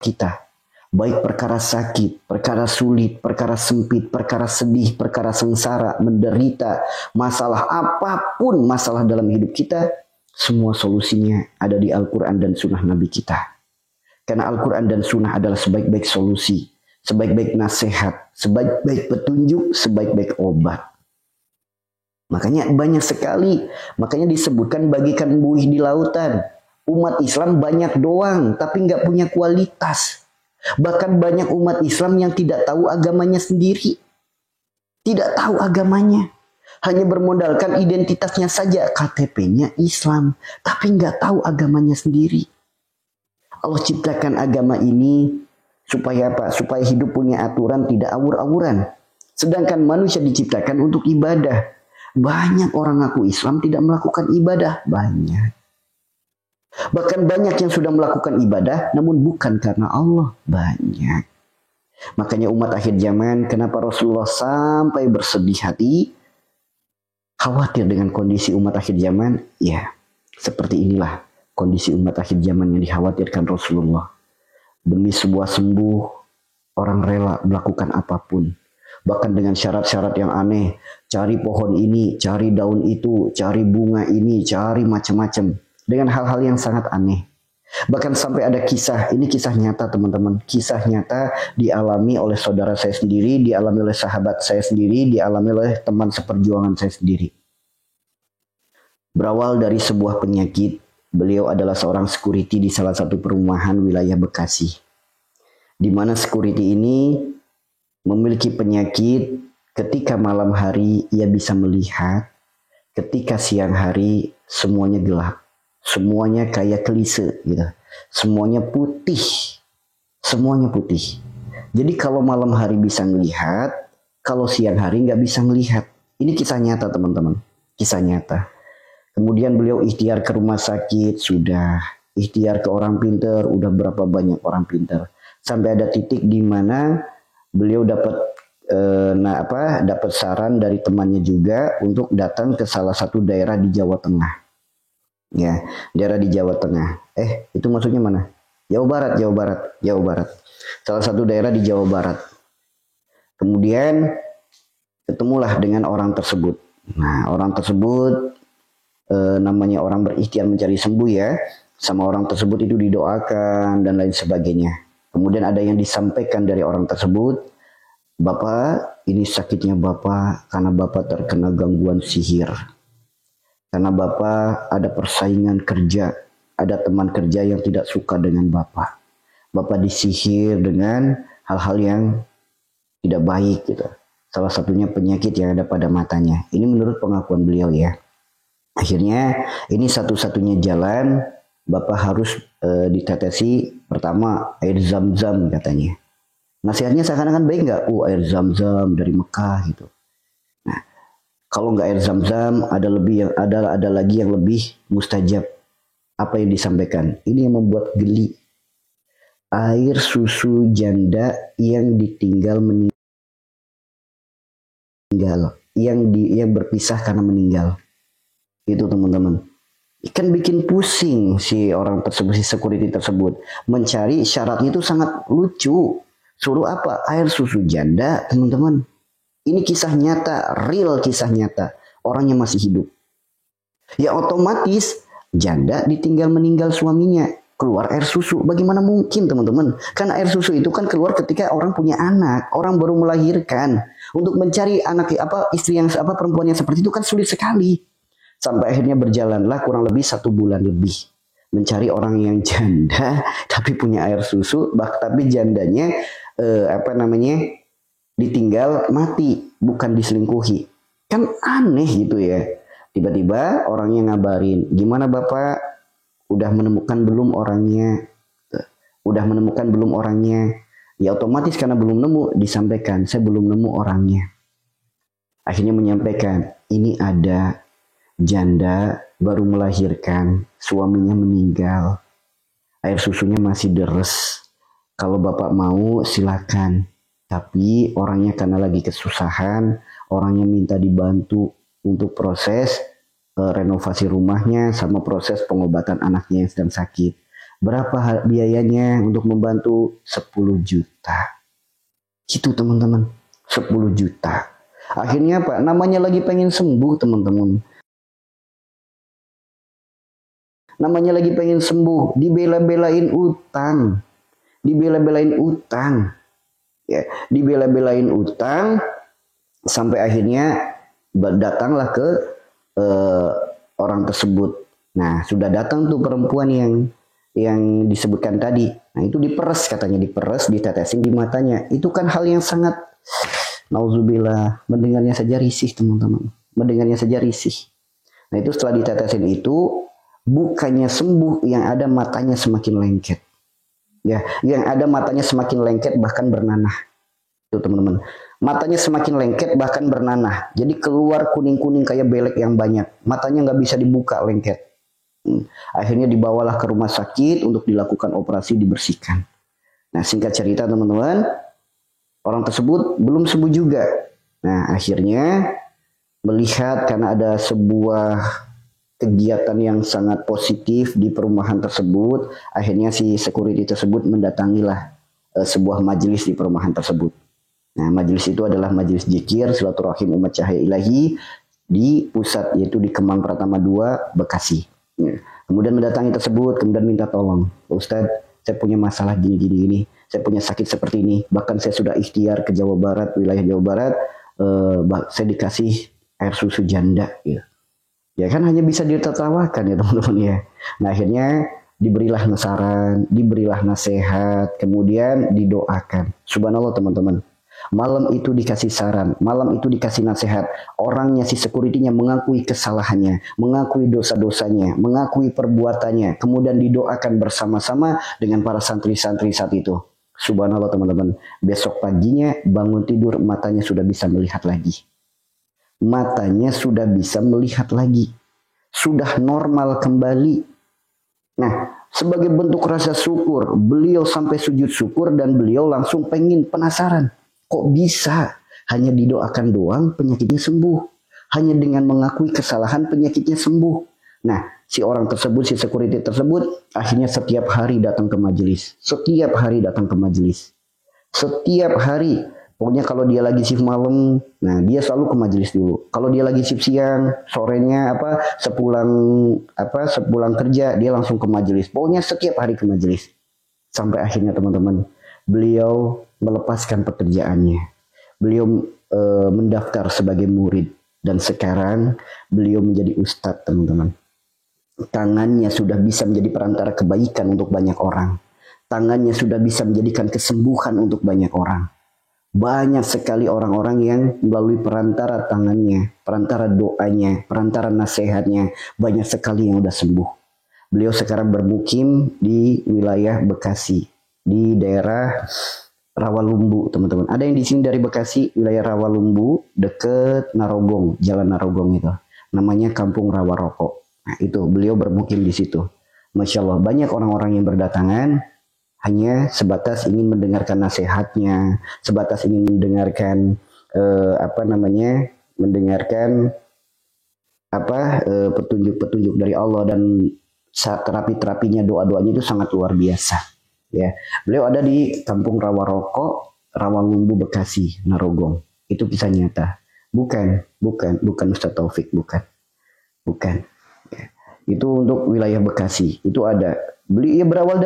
kita. Baik perkara sakit, perkara sulit, perkara sempit, perkara sedih, perkara sengsara, menderita, masalah apapun masalah dalam hidup kita, semua solusinya ada di Al-Quran dan Sunnah Nabi kita. Karena Al-Quran dan Sunnah adalah sebaik-baik solusi, sebaik-baik nasihat, sebaik-baik petunjuk, sebaik-baik obat. Makanya banyak sekali, makanya disebutkan bagikan buih di lautan. Umat Islam banyak doang, tapi nggak punya kualitas. Bahkan banyak umat Islam yang tidak tahu agamanya sendiri. Tidak tahu agamanya. Hanya bermodalkan identitasnya saja. KTP-nya Islam. Tapi nggak tahu agamanya sendiri. Allah ciptakan agama ini supaya apa? Supaya hidup punya aturan, tidak awur-awuran. Sedangkan manusia diciptakan untuk ibadah. Banyak orang ngaku Islam tidak melakukan ibadah. Banyak. Bahkan banyak yang sudah melakukan ibadah namun bukan karena Allah. Banyak. Makanya umat akhir zaman, kenapa Rasulullah sampai bersedih hati, khawatir dengan kondisi umat akhir zaman? Ya, seperti inilah kondisi umat akhir zaman yang dikhawatirkan Rasulullah. Demi sebuah sembuh, orang rela melakukan apapun. Bahkan dengan syarat-syarat yang aneh. Cari pohon ini, cari daun itu, cari bunga ini, cari macam-macam. Dengan hal-hal yang sangat aneh. Bahkan sampai ada kisah, ini kisah nyata teman-teman. Kisah nyata dialami oleh saudara saya sendiri, dialami oleh sahabat saya sendiri, dialami oleh teman seperjuangan saya sendiri. Berawal dari sebuah penyakit, beliau adalah seorang security di salah satu perumahan wilayah Bekasi. Di mana security ini memiliki penyakit, ketika malam hari ia bisa melihat, ketika siang hari semuanya gelap. Semuanya kayak klise gitu. Semuanya putih. Semuanya putih. Jadi kalau malam hari bisa melihat, kalau siang hari nggak bisa melihat. Ini kisah nyata teman-teman. Kisah nyata. Kemudian beliau ikhtiar ke rumah sakit, sudah. Ikhtiar ke orang pinter, udah berapa banyak orang pinter. Sampai ada titik di mana beliau dapat dapat saran dari temannya juga untuk datang ke salah satu daerah di Jawa Tengah. Ya, daerah di Jawa Tengah. Itu maksudnya mana? Jawa Barat. Salah satu daerah di Jawa Barat. Kemudian ketemulah dengan orang tersebut. Nah, orang tersebut namanya orang berikhtiar mencari sembuh ya. Sama orang tersebut itu didoakan dan lain sebagainya. Kemudian ada yang disampaikan dari orang tersebut, Bapak, ini sakitnya Bapak karena Bapak terkena gangguan sihir. Karena Bapak ada persaingan kerja, ada teman kerja yang tidak suka dengan Bapak. Bapak disihir dengan hal-hal yang tidak baik gitu. Salah satunya penyakit yang ada pada matanya. Ini menurut pengakuan beliau ya. Akhirnya ini satu-satunya jalan Bapak harus ditetesi pertama air zam-zam katanya. Nasihatnya seakan-akan baik nggak? Air zam-zam dari Mekah gitu. Kalau nggak air zam-zam, ada lagi yang lebih mustajab. Apa yang disampaikan? Ini yang membuat geli. Air susu janda yang ditinggal meninggal, yang berpisah karena meninggal. Itu teman-teman. Kan bikin pusing si orang tersebut, si security tersebut. Mencari syaratnya itu sangat lucu. Suruh apa? Air susu janda, teman-teman. Ini kisah nyata, real kisah nyata. Orangnya masih hidup. Ya otomatis janda ditinggal meninggal suaminya. Keluar air susu. Bagaimana mungkin teman-teman? Karena air susu itu kan keluar ketika orang punya anak. Orang baru melahirkan. Untuk mencari anak istri yang perempuan yang seperti itu kan sulit sekali. Sampai akhirnya berjalanlah kurang lebih 1 bulan lebih. Mencari orang yang janda. Tapi punya air susu. Tapi jandanya ditinggal mati, bukan diselingkuhi. Kan aneh gitu ya. Tiba-tiba orangnya ngabarin, gimana Bapak? Udah menemukan belum orangnya? Ya otomatis karena belum nemu, disampaikan, saya belum nemu orangnya. Akhirnya menyampaikan, ini ada janda baru melahirkan, suaminya meninggal. Air susunya masih deres. Kalau Bapak mau silakan. Tapi orangnya karena lagi kesusahan, orangnya minta dibantu untuk proses renovasi rumahnya sama proses pengobatan anaknya yang sedang sakit. Berapa biayanya untuk membantu? 10 juta. Gitu teman-teman. 10 juta. Akhirnya apa? Namanya lagi pengen sembuh teman-teman. Namanya lagi pengen sembuh, dibela-belain utang. Dibela-belain utang. Ya, dibela-belain utang sampai akhirnya datanglah ke orang tersebut. Nah, sudah datang tuh perempuan yang disebutkan tadi. Nah, itu diperes katanya, diperes, ditetesin di matanya. Itu kan hal yang sangat nauzubillah, mendengarnya saja risih, teman-teman. Mendengarnya saja risih. Nah, itu setelah ditetesin itu bukannya sembuh, yang ada matanya semakin lengket. Ya, yang ada matanya semakin lengket bahkan bernanah. Itu teman-teman. Matanya semakin lengket bahkan bernanah. Jadi keluar kuning-kuning kayak belek yang banyak. Matanya nggak bisa dibuka, lengket. Akhirnya dibawalah ke rumah sakit untuk dilakukan operasi, dibersihkan. Nah, singkat cerita teman-teman, orang tersebut belum sembuh juga. Nah, akhirnya melihat karena ada sebuah kegiatan yang sangat positif di perumahan tersebut, akhirnya si security tersebut mendatangilah sebuah majelis di perumahan tersebut. Nah, majelis itu adalah majelis zikir silaturahim umat cahaya ilahi di pusat, yaitu di Kemang Pratama 2, Bekasi. Kemudian mendatangi tersebut, kemudian minta tolong, Ustadz, saya punya masalah gini, saya punya sakit seperti ini, bahkan saya sudah ikhtiar ke Jawa Barat, wilayah Jawa Barat, saya dikasih air susu janda, gitu. Ya kan hanya bisa ditertawakan ya teman-teman ya. Nah, akhirnya diberilah saran, diberilah nasihat, kemudian didoakan. Subhanallah teman-teman. Malam itu dikasih saran, malam itu dikasih nasihat. Orangnya, si security-nya mengakui kesalahannya, mengakui dosa-dosanya, mengakui perbuatannya. Kemudian didoakan bersama-sama dengan para santri-santri saat itu. Subhanallah teman-teman. Besok paginya bangun tidur, matanya sudah bisa melihat lagi. Matanya sudah bisa melihat lagi. Sudah normal kembali. Nah, sebagai bentuk rasa syukur, beliau sampai sujud syukur dan beliau langsung pengen penasaran. Kok bisa? Hanya didoakan doang penyakitnya sembuh. Hanya dengan mengakui kesalahan penyakitnya sembuh. Nah, si orang tersebut, si security tersebut akhirnya setiap hari datang ke majelis. Setiap hari datang ke majelis. Setiap hari. Pokoknya kalau dia lagi shift malam, nah dia selalu ke majelis dulu. Kalau dia lagi shift siang, sorenya sepulang kerja, dia langsung ke majelis. Pokoknya setiap hari ke majelis. Sampai akhirnya teman-teman, beliau melepaskan pekerjaannya. Beliau mendaftar sebagai murid dan sekarang beliau menjadi ustadz, teman-teman. Tangannya sudah bisa menjadi perantara kebaikan untuk banyak orang. Tangannya sudah bisa menjadikan kesembuhan untuk banyak orang. Banyak sekali orang-orang yang melalui perantara tangannya, perantara doanya, perantara nasihatnya, banyak sekali yang sudah sembuh. Beliau sekarang bermukim di wilayah Bekasi, di daerah Rawalumbu, teman-teman. Ada yang di sini dari Bekasi, wilayah Rawalumbu, deket Narogong, Jalan Narogong itu. Namanya Kampung Rawaroko. Nah, itu beliau bermukim di situ. Masya Allah, banyak orang-orang yang berdatangan hanya sebatas ingin mendengarkan nasihatnya, sebatas ingin mendengarkan petunjuk-petunjuk dari Allah, dan terapi-terapinya, doa-doanya itu sangat luar biasa. Ya, beliau ada di Kampung Rawaroko, Rawalumbu, Bekasi, Narogong. Itu kisah nyata. Bukan Ustaz Taufik, bukan. Ya. Itu untuk wilayah Bekasi. Itu ada. Beliau berawal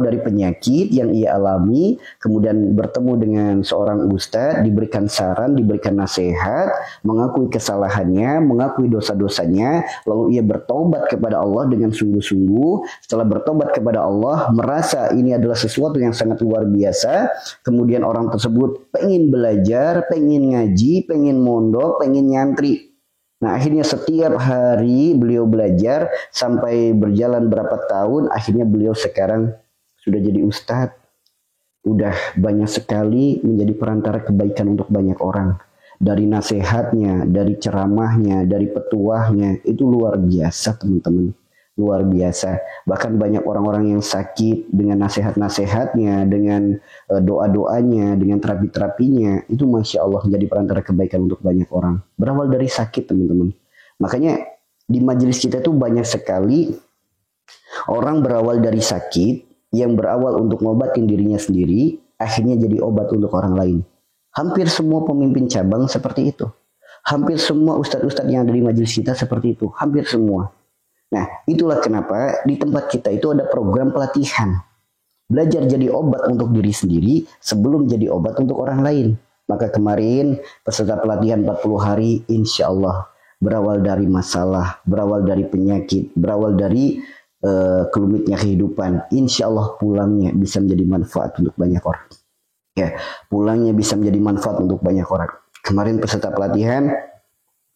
dari penyakit yang ia alami, kemudian bertemu dengan seorang ustadz, diberikan saran, diberikan nasihat, mengakui kesalahannya, mengakui dosa-dosanya, lalu ia bertobat kepada Allah dengan sungguh-sungguh. Setelah bertobat kepada Allah, merasa ini adalah sesuatu yang sangat luar biasa, kemudian orang tersebut pengen belajar, pengen ngaji, pengen mondok, pengen nyantri. Nah, akhirnya setiap hari beliau belajar sampai berjalan berapa tahun, akhirnya beliau sekarang sudah jadi ustadz. Udah banyak sekali menjadi perantara kebaikan untuk banyak orang. Dari nasihatnya, dari ceramahnya, dari petuahnya, itu luar biasa teman-teman. Luar biasa. Bahkan banyak orang-orang yang sakit dengan nasihat-nasihatnya, dengan doa-doanya, dengan terapi-terapinya, itu Masya Allah menjadi perantara kebaikan untuk banyak orang. Berawal dari sakit teman-teman. Makanya di majelis kita itu banyak sekali Orang berawal dari sakit, yang berawal untuk ngobatin dirinya sendiri, akhirnya jadi obat untuk orang lain. Hampir semua pemimpin cabang seperti itu. Hampir semua ustadz-ustadz yang ada di majelis kita seperti itu. Hampir semua. Nah, itulah kenapa di tempat kita itu ada program pelatihan. Belajar jadi obat untuk diri sendiri sebelum jadi obat untuk orang lain. Maka kemarin peserta pelatihan 40 hari insya Allah berawal dari masalah, berawal dari penyakit, berawal dari kerumitnya kehidupan. Insya Allah pulangnya bisa menjadi manfaat untuk banyak orang. Ya, pulangnya bisa menjadi manfaat untuk banyak orang. Kemarin peserta pelatihan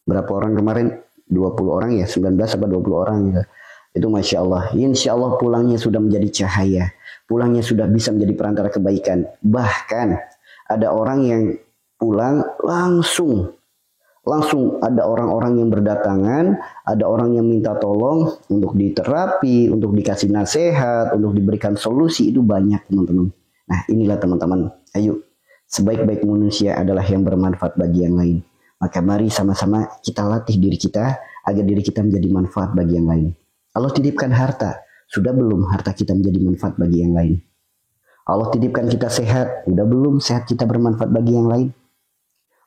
berapa orang kemarin? 20 orang ya, 19 atau 20 orang gitu. Itu Masya Allah. Insya Allah pulangnya sudah menjadi cahaya. Pulangnya sudah bisa menjadi perantara kebaikan. Bahkan ada orang yang pulang langsung ada orang-orang yang berdatangan, ada orang yang minta tolong untuk diterapi, untuk dikasih nasihat, untuk diberikan solusi. Itu banyak teman-teman. Nah inilah teman-teman. Ayo, sebaik-baik manusia adalah yang bermanfaat bagi yang lain. Maka mari sama-sama kita latih diri kita agar diri kita menjadi manfaat bagi yang lain. Allah titipkan harta, sudah belum harta kita menjadi manfaat bagi yang lain? Allah titipkan kita sehat, sudah belum sehat kita bermanfaat bagi yang lain?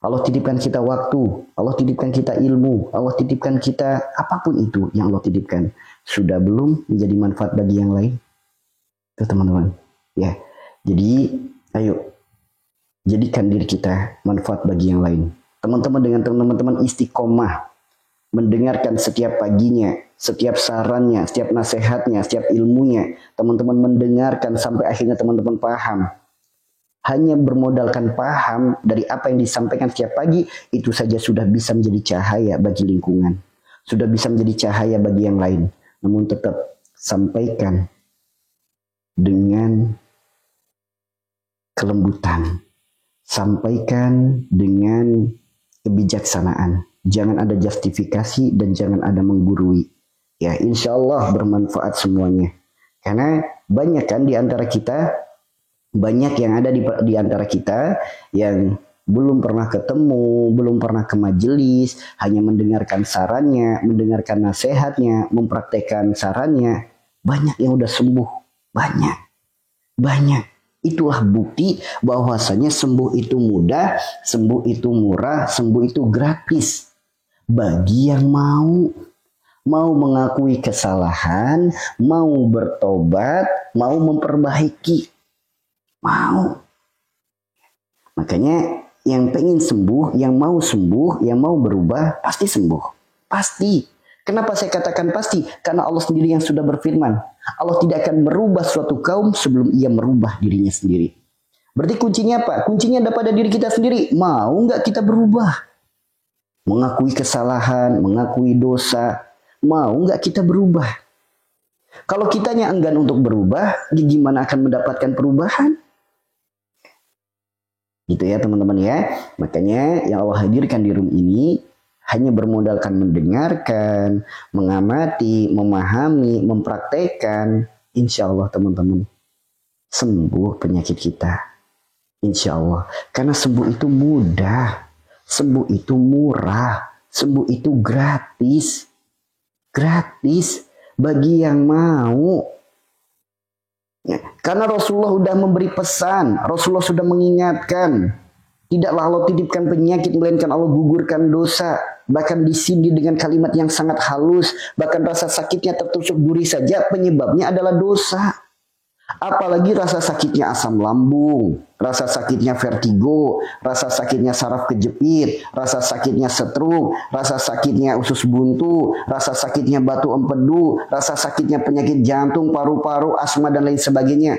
Allah titipkan kita waktu, Allah titipkan kita ilmu, Allah titipkan kita apapun itu yang Allah titipkan, sudah belum menjadi manfaat bagi yang lain? Itu teman-teman. Ya, jadi ayo jadikan diri kita manfaat bagi yang lain. Teman-teman dengan teman-teman istiqomah mendengarkan setiap paginya, setiap sarannya, setiap nasihatnya, setiap ilmunya. Teman-teman mendengarkan sampai akhirnya teman-teman paham. Hanya bermodalkan paham dari apa yang disampaikan setiap pagi, itu saja sudah bisa menjadi cahaya bagi lingkungan. Sudah bisa menjadi cahaya bagi yang lain. Namun tetap sampaikan dengan kelembutan. Sampaikan dengan kebijaksanaan. Jangan ada justifikasi dan jangan ada menggurui. Ya, insya Allah bermanfaat semuanya. Karena banyak kan di antara kita, banyak yang ada di antara kita yang belum pernah ketemu, belum pernah ke majelis, hanya mendengarkan sarannya, mendengarkan nasihatnya, mempraktekkan sarannya. Banyak yang udah sembuh, banyak. Itulah bukti bahwasanya sembuh itu mudah, sembuh itu murah, sembuh itu gratis. Bagi yang mau mengakui kesalahan, mau bertobat, mau memperbaiki. Mau. Makanya yang pengen sembuh, yang mau sembuh, yang mau berubah, pasti sembuh. Pasti. Kenapa saya katakan pasti? Karena Allah sendiri yang sudah berfirman. Allah tidak akan merubah suatu kaum sebelum ia merubah dirinya sendiri. Berarti kuncinya apa? Kuncinya ada pada diri kita sendiri. Mau nggak kita berubah? Mengakui kesalahan, mengakui dosa. Mau nggak kita berubah? Kalau kitanya enggan untuk berubah, gimana akan mendapatkan perubahan? Gitu ya teman-teman ya. Makanya yang Allah hadirkan di room ini hanya bermodalkan mendengarkan, mengamati, memahami, mempraktekkan. Insya Allah teman-teman sembuh penyakit kita. Insya Allah. Karena sembuh itu mudah. Sembuh itu murah. Sembuh itu gratis. Gratis bagi yang mau. Ya, karena Rasulullah sudah memberi pesan. Rasulullah sudah mengingatkan. Tidaklah Allah titipkan penyakit, melainkan Allah gugurkan dosa. Bahkan disindir dengan kalimat yang sangat halus. Bahkan rasa sakitnya tertusuk duri saja penyebabnya adalah dosa. Apalagi rasa sakitnya asam lambung, rasa sakitnya vertigo, rasa sakitnya saraf kejepit, rasa sakitnya stroke, rasa sakitnya usus buntu, rasa sakitnya batu empedu, rasa sakitnya penyakit jantung, paru-paru, asma dan lain sebagainya.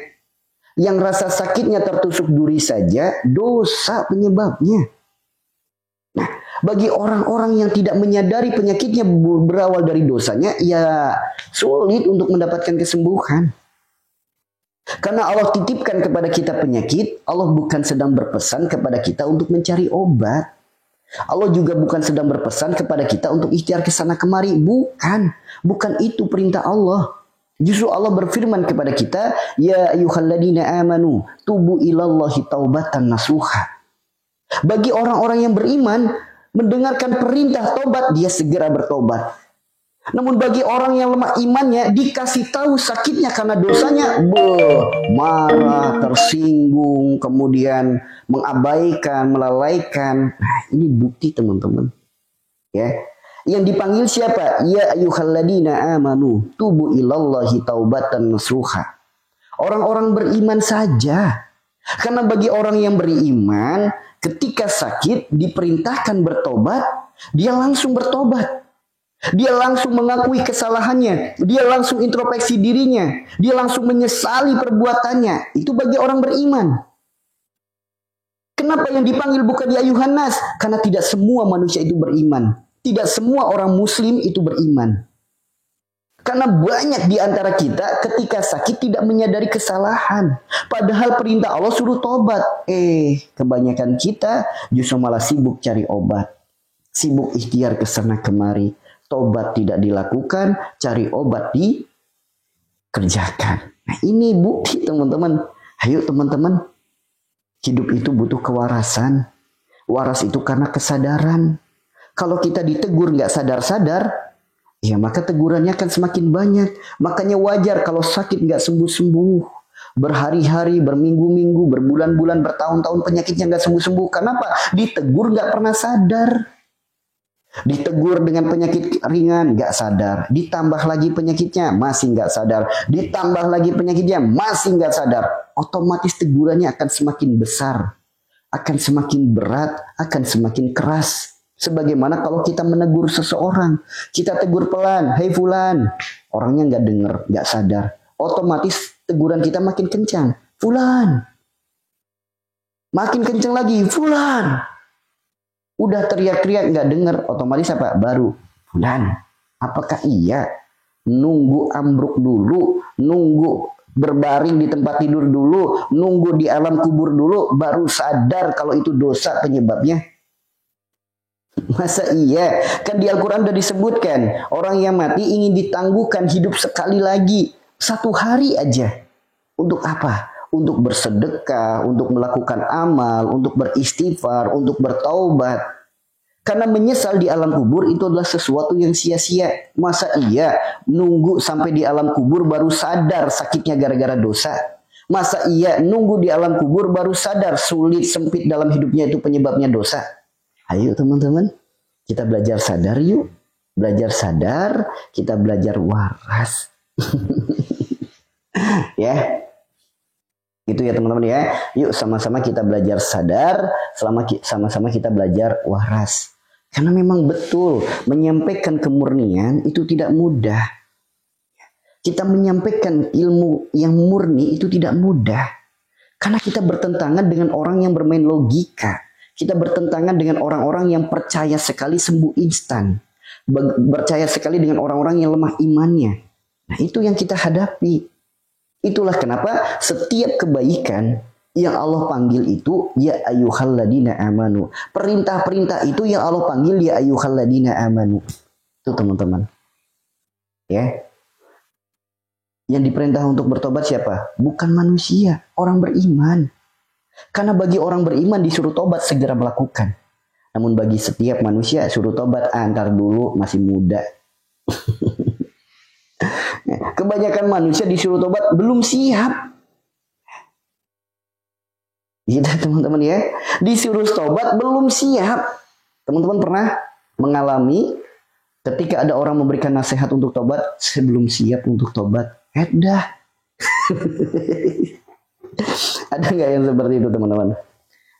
Yang rasa sakitnya tertusuk duri saja, dosa penyebabnya. Nah, bagi orang-orang yang tidak menyadari penyakitnya berawal dari dosanya, ya sulit untuk mendapatkan kesembuhan. Karena Allah titipkan kepada kita penyakit, Allah bukan sedang berpesan kepada kita untuk mencari obat. Allah juga bukan sedang berpesan kepada kita untuk ikhtiar ke sana kemari. Bukan itu perintah Allah. Justru Allah berfirman kepada kita, ya ayyuhalladzina amanu tubu ilallahi taubatan nasuha. Bagi orang-orang yang beriman, mendengarkan perintah tobat, dia segera bertobat. Namun bagi orang yang lemah imannya, dikasih tahu sakitnya karena dosanya, marah, tersinggung, kemudian mengabaikan, melalaikan. Nah, ini bukti teman-teman. Ya. Yang dipanggil siapa? Ya ayyuhalladzina amanu tubu ilallahi taubatan nasuha. Orang-orang beriman saja. Karena bagi orang yang beriman, ketika sakit diperintahkan bertobat, dia langsung bertobat. Dia langsung mengakui kesalahannya. Dia langsung introspeksi dirinya. Dia langsung menyesali perbuatannya. Itu bagi orang beriman. Kenapa yang dipanggil bukan ya ayuhan nas? Karena tidak semua manusia itu beriman. Tidak semua orang muslim itu beriman. Karena banyak di antara kita ketika sakit tidak menyadari kesalahan. Padahal perintah Allah suruh tobat. Kebanyakan kita justru malah sibuk cari obat. Sibuk ikhtiar kesana kemari. Tobat tidak dilakukan, cari obat dikerjakan. Nah, ini bukti teman-teman. Ayo teman-teman, hidup itu butuh kewarasan. Waras itu karena kesadaran. Kalau kita ditegur nggak sadar-sadar, ya maka tegurannya akan semakin banyak. Makanya wajar kalau sakit nggak sembuh-sembuh. Berhari-hari, berminggu-minggu, berbulan-bulan, bertahun-tahun penyakitnya nggak sembuh-sembuh. Kenapa? Ditegur nggak pernah sadar. Ditegur dengan penyakit ringan, nggak sadar. Ditambah lagi penyakitnya, masih nggak sadar. Ditambah lagi penyakitnya, masih nggak sadar. Otomatis tegurannya akan semakin besar, akan semakin berat, akan semakin keras. Sebagaimana kalau kita menegur seseorang, kita tegur pelan, hei fulan, orangnya nggak denger, nggak sadar. Otomatis teguran kita makin kencang, fulan. Makin kencang lagi, fulan. Udah teriak-teriak nggak dengar, otomatis apa? Baru, fulan. Apakah iya nunggu ambruk dulu, nunggu berbaring di tempat tidur dulu, nunggu di alam kubur dulu, baru sadar kalau itu dosa penyebabnya? Masa iya? Kan di Al-Quran udah disebutkan, orang yang mati ingin ditangguhkan hidup sekali lagi, 1 hari aja. Untuk apa? Untuk bersedekah, untuk melakukan amal, untuk beristighfar, untuk bertaubat. Karena menyesal di alam kubur itu adalah sesuatu yang sia-sia. Masa iya nunggu sampai di alam kubur baru sadar sakitnya gara-gara dosa? Masa iya nunggu di alam kubur baru sadar sulit sempit dalam hidupnya itu penyebabnya dosa? Ayo teman-teman, kita belajar sadar yuk. Belajar sadar, kita belajar waras. Ya. Gitu ya teman-teman ya. Yuk sama-sama kita belajar sadar, sama-sama kita belajar waras. Karena memang betul menyampaikan kemurnian itu tidak mudah. Kita menyampaikan ilmu yang murni itu tidak mudah. Karena kita bertentangan dengan orang yang bermain logika. Kita bertentangan dengan orang-orang yang percaya sekali sembuh instan. Percaya sekali dengan orang-orang yang lemah imannya. Nah, itu yang kita hadapi. Itulah kenapa setiap kebaikan yang Allah panggil itu ya ayyuhalladzina amanu. Perintah-perintah itu yang Allah panggil ya ayyuhalladzina amanu. Itu teman-teman. Ya. Yang diperintah untuk bertobat siapa? Bukan manusia, orang beriman. Karena bagi orang beriman disuruh tobat segera melakukan. Namun bagi setiap manusia suruh tobat antar dulu masih muda. Kebanyakan manusia disuruh tobat belum siap. Gitu teman-teman ya. Disuruh tobat belum siap. Teman-teman pernah mengalami ketika ada orang memberikan nasihat untuk tobat, saya belum siap untuk tobat. Dah. Ada nggak yang seperti itu teman-teman?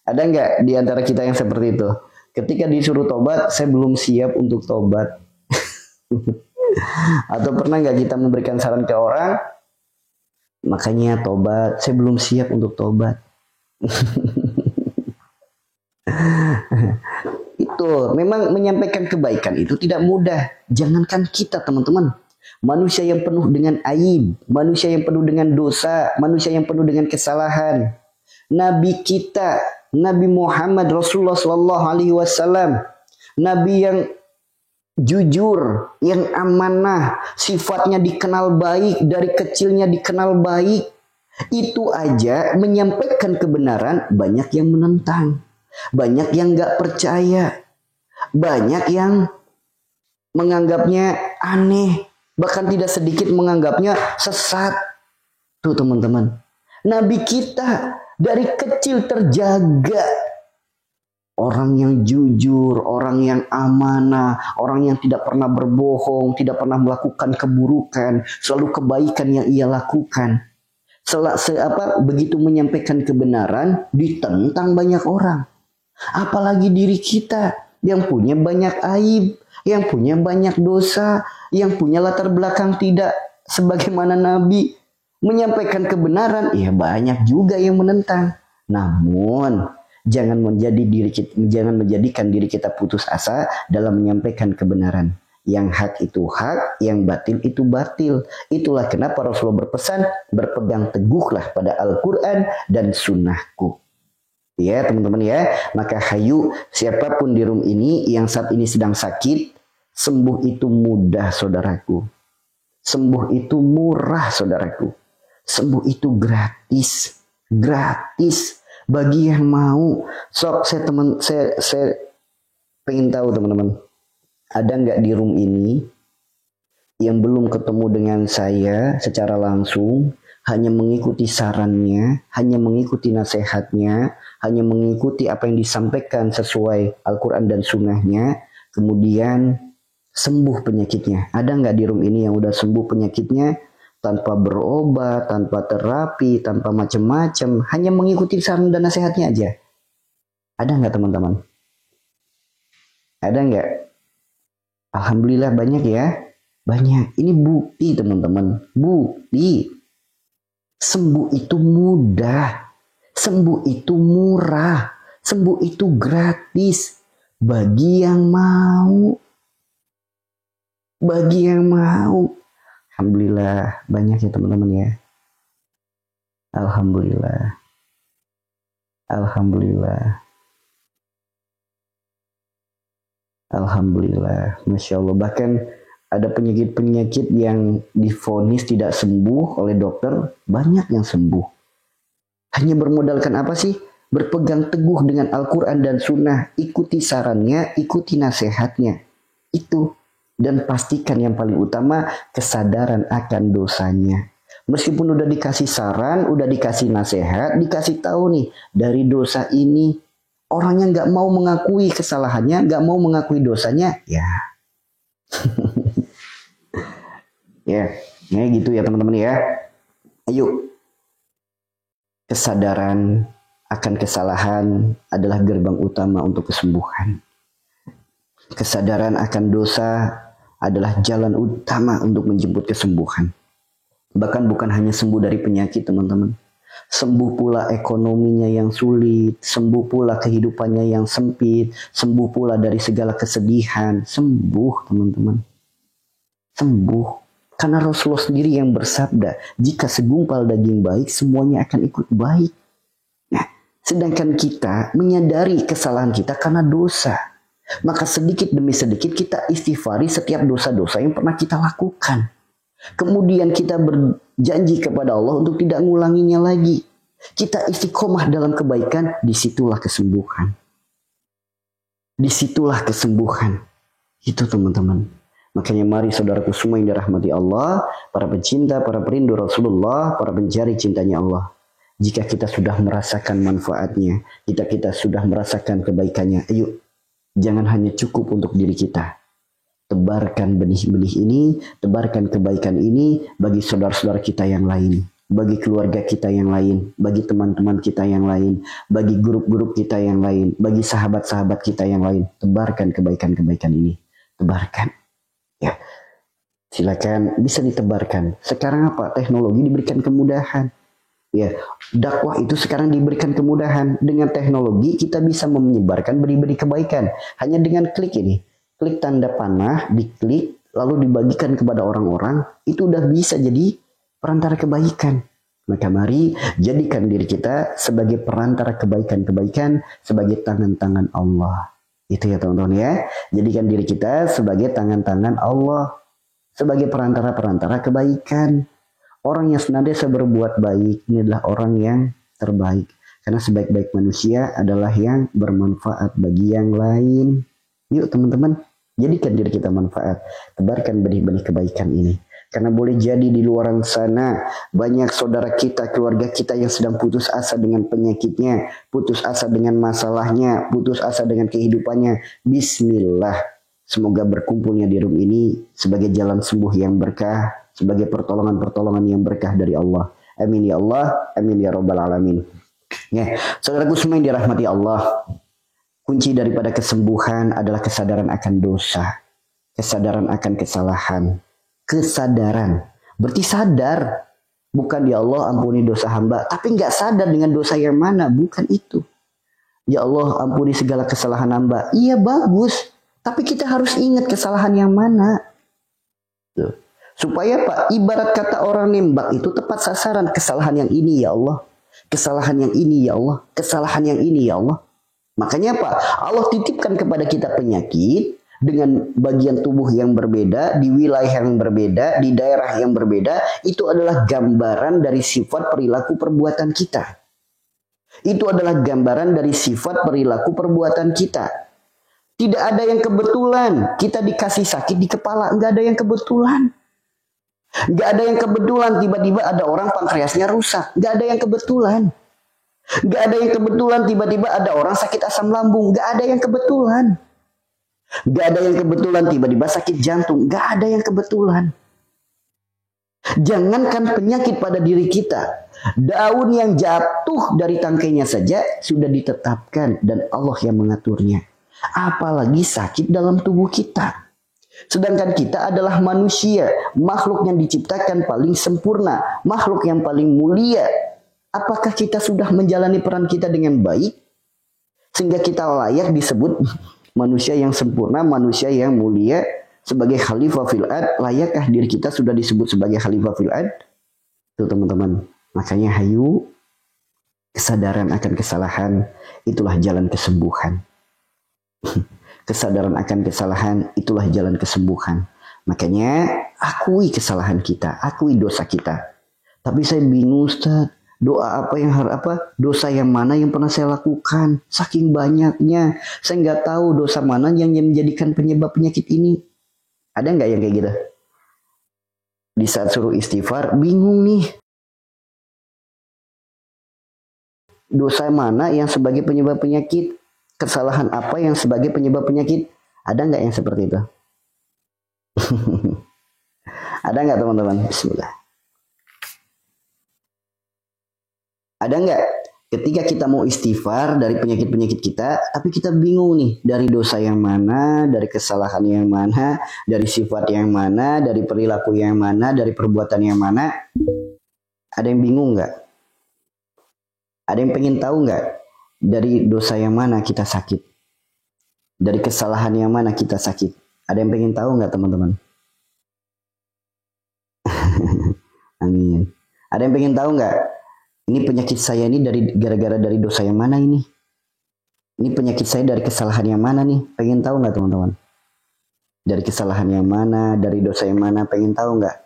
Ada nggak di antara kita yang seperti itu? Ketika disuruh tobat, saya belum siap untuk tobat. Atau pernah nggak kita memberikan saran ke orang, makanya tobat, saya belum siap untuk tobat. Itu memang menyampaikan kebaikan itu tidak mudah. Jangankan kita teman-teman, manusia yang penuh dengan aib, manusia yang penuh dengan dosa, manusia yang penuh dengan kesalahan. Nabi kita, Nabi Muhammad Rasulullah Sallallahu Alaihi Wasallam, Nabi yang jujur, yang amanah, sifatnya dikenal baik, dari kecilnya dikenal baik. Itu aja menyampaikan kebenaran, banyak yang menentang, banyak yang gak percaya, banyak yang menganggapnya aneh, bahkan tidak sedikit menganggapnya sesat. Tuh teman-teman, Nabi kita dari kecil terjaga. Orang yang jujur, orang yang amanah, orang yang tidak pernah berbohong, tidak pernah melakukan keburukan, selalu kebaikan yang ia lakukan. Begitu menyampaikan kebenaran, ditentang banyak orang. Apalagi diri kita yang punya banyak aib, yang punya banyak dosa, yang punya latar belakang tidak sebagaimana Nabi. Menyampaikan kebenaran, ya banyak juga yang menentang. Namun jangan menjadikan diri kita putus asa dalam menyampaikan kebenaran. Yang hak itu hak, yang batil itu batil. Itulah kenapa Rasulullah berpesan, berpegang teguhlah pada Al-Quran dan sunnahku. Ya teman-teman ya, maka hayu siapapun di room ini yang saat ini sedang sakit, sembuh itu mudah saudaraku. Sembuh itu murah saudaraku. Sembuh itu gratis. Gratis. Bagi yang mau, sok saya pengen tahu teman-teman, ada nggak di room ini yang belum ketemu dengan saya secara langsung, hanya mengikuti sarannya, hanya mengikuti nasihatnya, hanya mengikuti apa yang disampaikan sesuai Al-Quran dan Sunnahnya, kemudian sembuh penyakitnya. Ada nggak di room ini yang udah sembuh penyakitnya? Tanpa berobat, tanpa terapi, tanpa macam-macam, hanya mengikuti saran dan nasihatnya aja. Ada nggak teman-teman? Ada nggak? Alhamdulillah banyak ya. Banyak. Ini bukti teman-teman. Bukti. Sembuh itu mudah. Sembuh itu murah. Sembuh itu gratis. Bagi yang mau. Bagi yang mau. Alhamdulillah banyak ya teman-teman ya. Alhamdulillah. Alhamdulillah. Alhamdulillah. Masya Allah. Bahkan ada penyakit-penyakit yang divonis tidak sembuh oleh dokter. Banyak yang sembuh. Hanya bermodalkan apa sih? Berpegang teguh dengan Al-Quran dan Sunnah. Ikuti sarannya, ikuti nasihatnya. Itu. Dan pastikan yang paling utama kesadaran akan dosanya. Meskipun udah dikasih saran, udah dikasih nasihat, dikasih tahu nih dari dosa ini. Orang yang nggak mau mengakui kesalahannya, nggak mau mengakui dosanya, ya. Ya gitu ya teman-teman ya. Ayo. Kesadaran akan kesalahan adalah gerbang utama untuk kesembuhan. Kesadaran akan dosa adalah jalan utama untuk menjemput kesembuhan. Bahkan bukan hanya sembuh dari penyakit teman-teman. Sembuh pula ekonominya yang sulit. Sembuh pula kehidupannya yang sempit. Sembuh pula dari segala kesedihan. Sembuh teman-teman. Sembuh. Karena Rasulullah sendiri yang bersabda, jika segumpal daging baik, semuanya akan ikut baik. Nah, sedangkan kita menyadari kesalahan kita karena dosa. Maka sedikit demi sedikit kita istighfari setiap dosa-dosa yang pernah kita lakukan. Kemudian kita berjanji kepada Allah untuk tidak ngulanginya lagi. Kita istiqomah dalam kebaikan, disitulah kesembuhan. Disitulah kesembuhan. Itu teman-teman. Makanya mari saudaraku semua yang dirahmati Allah, para pecinta, para perindu Rasulullah, para pencari cintanya Allah. Jika kita sudah merasakan manfaatnya, kita sudah merasakan kebaikannya, ayo. Jangan hanya cukup untuk diri kita. Tebarkan benih-benih ini, tebarkan kebaikan ini bagi saudara-saudara kita yang lain. Bagi keluarga kita yang lain. Bagi teman-teman kita yang lain. Bagi grup-grup kita yang lain. Bagi sahabat-sahabat kita yang lain. Tebarkan kebaikan-kebaikan ini. Tebarkan. Ya. Silakan bisa ditebarkan. Sekarang apa? Teknologi diberikan kemudahan. Ya, dakwah itu sekarang diberikan kemudahan. Dengan teknologi kita bisa menyebarkan benih-benih kebaikan. Hanya dengan klik ini. Klik tanda panah, diklik, lalu dibagikan kepada orang-orang. Itu udah bisa jadi perantara kebaikan. Maka mari jadikan diri kita sebagai perantara kebaikan-kebaikan. Sebagai tangan-tangan Allah. Itu ya teman-teman ya. Jadikan diri kita sebagai tangan-tangan Allah. Sebagai perantara-perantara kebaikan. Orang yang senantiasa berbuat baik ini adalah orang yang terbaik. Karena sebaik-baik manusia adalah yang bermanfaat bagi yang lain. Yuk teman-teman, Jadikan diri kita manfaat. Tebarkan benih-benih kebaikan ini. Karena boleh jadi di luar sana banyak saudara kita, keluarga kita yang sedang putus asa dengan penyakitnya, putus asa dengan masalahnya, putus asa dengan kehidupannya. Bismillah. Semoga berkumpulnya di room ini sebagai jalan sembuh yang berkah, sebagai pertolongan-pertolongan yang berkah dari Allah. Amin ya Allah, amin ya Rabbal Alamin. Ya, saudaraku semua yang dirahmati Allah, kunci daripada kesembuhan adalah kesadaran akan dosa, kesadaran akan kesalahan. Kesadaran, berarti sadar, bukan ya Allah ampuni dosa hamba, tapi nggak sadar dengan dosa yang mana, bukan itu. Ya Allah ampuni segala kesalahan hamba, iya bagus, tapi kita harus ingat kesalahan yang mana. Tuh. Supaya Pak, ibarat kata orang nembak itu tepat sasaran, kesalahan yang ini ya Allah, kesalahan yang ini ya Allah, kesalahan yang ini ya Allah. Makanya Pak, Allah titipkan kepada kita penyakit, dengan bagian tubuh yang berbeda, di wilayah yang berbeda, di daerah yang berbeda, itu adalah gambaran dari sifat perilaku perbuatan kita. Itu adalah gambaran dari sifat perilaku perbuatan kita. Tidak ada yang kebetulan, kita dikasih sakit di kepala, nggak ada yang kebetulan. Nggak ada yang kebetulan, tiba-tiba ada orang pankreasnya rusak, nggak ada yang kebetulan. Nggak ada yang kebetulan, tiba-tiba ada orang sakit asam lambung, nggak ada yang kebetulan. Gak ada yang kebetulan tiba-tiba sakit jantung. Gak ada yang kebetulan. Jangankan penyakit pada diri kita, daun yang jatuh dari tangkainya saja sudah ditetapkan dan Allah yang mengaturnya. Apalagi sakit dalam tubuh kita. Sedangkan kita adalah manusia, makhluk yang diciptakan paling sempurna, makhluk yang paling mulia. Apakah kita sudah menjalani peran kita dengan baik sehingga kita layak disebut manusia yang sempurna, manusia yang mulia sebagai khalifah fil ard? Layakkah diri kita sudah disebut sebagai khalifah fil ard? Itu teman-teman. Makanya hayu, kesadaran akan kesalahan itulah jalan kesembuhan. Kesadaran akan kesalahan itulah jalan kesembuhan. Makanya akui kesalahan kita, akui dosa kita. Tapi saya bingung Ustaz, doa apa yang harus apa? Dosa yang mana yang pernah saya lakukan? Saking banyaknya, saya nggak tahu dosa mana yang menjadikan penyebab penyakit ini. Ada nggak yang kayak gitu? Di saat suruh istighfar, bingung nih. Dosa mana yang sebagai penyebab penyakit? Kesalahan apa yang sebagai penyebab penyakit? Ada nggak yang seperti itu? Ada nggak teman-teman? Bismillah. Ada nggak ketika kita mau istighfar dari penyakit-penyakit kita, tapi kita bingung nih dari dosa yang mana, dari kesalahan yang mana, dari sifat yang mana, dari perilaku yang mana, dari perbuatan yang mana? Ada yang bingung nggak? Ada yang pengen tahu nggak dari dosa yang mana kita sakit? Dari kesalahan yang mana kita sakit? Ada yang pengen tahu nggak teman-teman? Amin. Ada yang pengen tahu nggak? Ini penyakit saya ini gara-gara dari dosa yang mana ini? Ini penyakit saya dari kesalahan yang mana nih? Pengen tahu nggak teman-teman? Dari kesalahan yang mana, dari dosa yang mana? Pengen tahu nggak?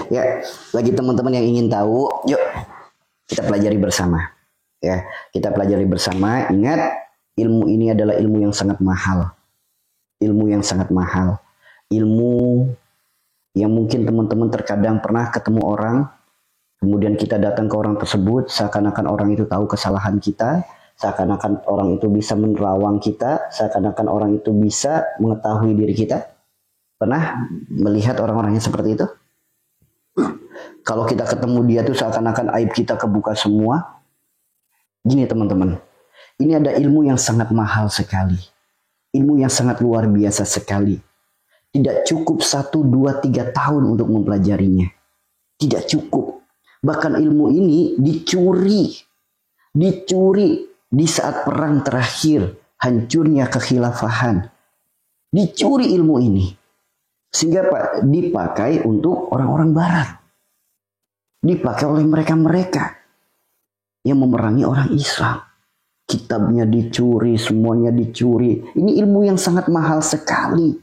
Ya, bagi teman-teman yang ingin tahu, yuk kita pelajari bersama. Ya, kita pelajari bersama. Ingat, ilmu ini adalah ilmu yang sangat mahal. Ilmu yang sangat mahal. Ilmu yang mungkin teman-teman terkadang pernah ketemu orang, kemudian kita datang ke orang tersebut, seakan-akan orang itu tahu kesalahan kita, seakan-akan orang itu bisa menerawang kita, seakan-akan orang itu bisa mengetahui diri kita. Pernah melihat orang-orang yang seperti itu? Kalau kita ketemu dia tuh seakan-akan aib kita kebuka semua. Gini teman-teman, ini ada ilmu yang sangat mahal sekali. Ilmu yang sangat luar biasa sekali. Tidak cukup 1, 2, 3 tahun untuk mempelajarinya. Tidak cukup. Bahkan ilmu ini dicuri di saat perang terakhir, hancurnya kekhilafahan. Dicuri ilmu ini. Sehingga dipakai untuk orang-orang barat. Dipakai oleh mereka-mereka yang memerangi orang Islam. Kitabnya dicuri, semuanya dicuri. Ini ilmu yang sangat mahal sekali.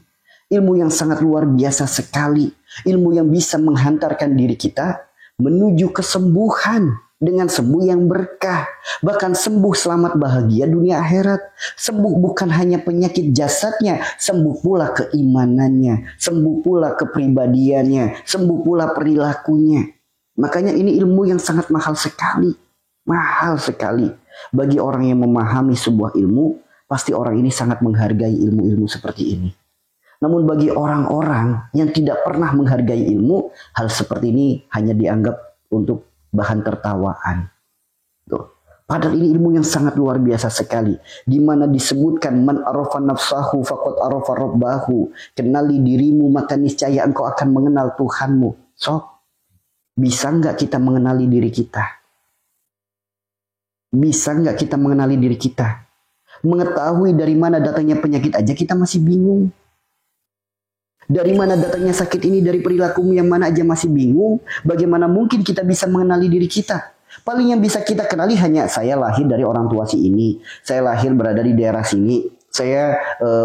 Ilmu yang sangat luar biasa sekali. Ilmu yang bisa menghantarkan diri kita menuju kesembuhan. dengan sembuh yang berkah, bahkan sembuh selamat bahagia dunia akhirat. Sembuh bukan hanya penyakit jasadnya, sembuh pula keimanannya, sembuh pula kepribadiannya, sembuh pula perilakunya. Makanya ini ilmu yang sangat mahal sekali. Mahal sekali. Bagi orang yang memahami sebuah ilmu, pasti orang ini sangat menghargai ilmu-ilmu seperti ini. Namun bagi orang-orang yang tidak pernah menghargai ilmu, hal seperti ini hanya dianggap untuk bahan tertawaan. Tuh. Padahal ini ilmu yang sangat luar biasa sekali. Di mana disebutkan man arafa nafsahu faqad arafa rabbahu. Kenali dirimu maka niscaya engkau akan mengenal Tuhanmu. Sok, bisa nggak kita mengenali diri kita? Bisa nggak kita mengenali diri kita? Mengetahui dari mana datangnya penyakit aja kita masih bingung. Dari mana datangnya sakit ini, dari perilaku yang mana aja masih bingung. Bagaimana mungkin kita bisa mengenali diri kita? Paling yang bisa kita kenali hanya saya lahir dari orang tua si ini. Saya lahir berada di daerah sini. Saya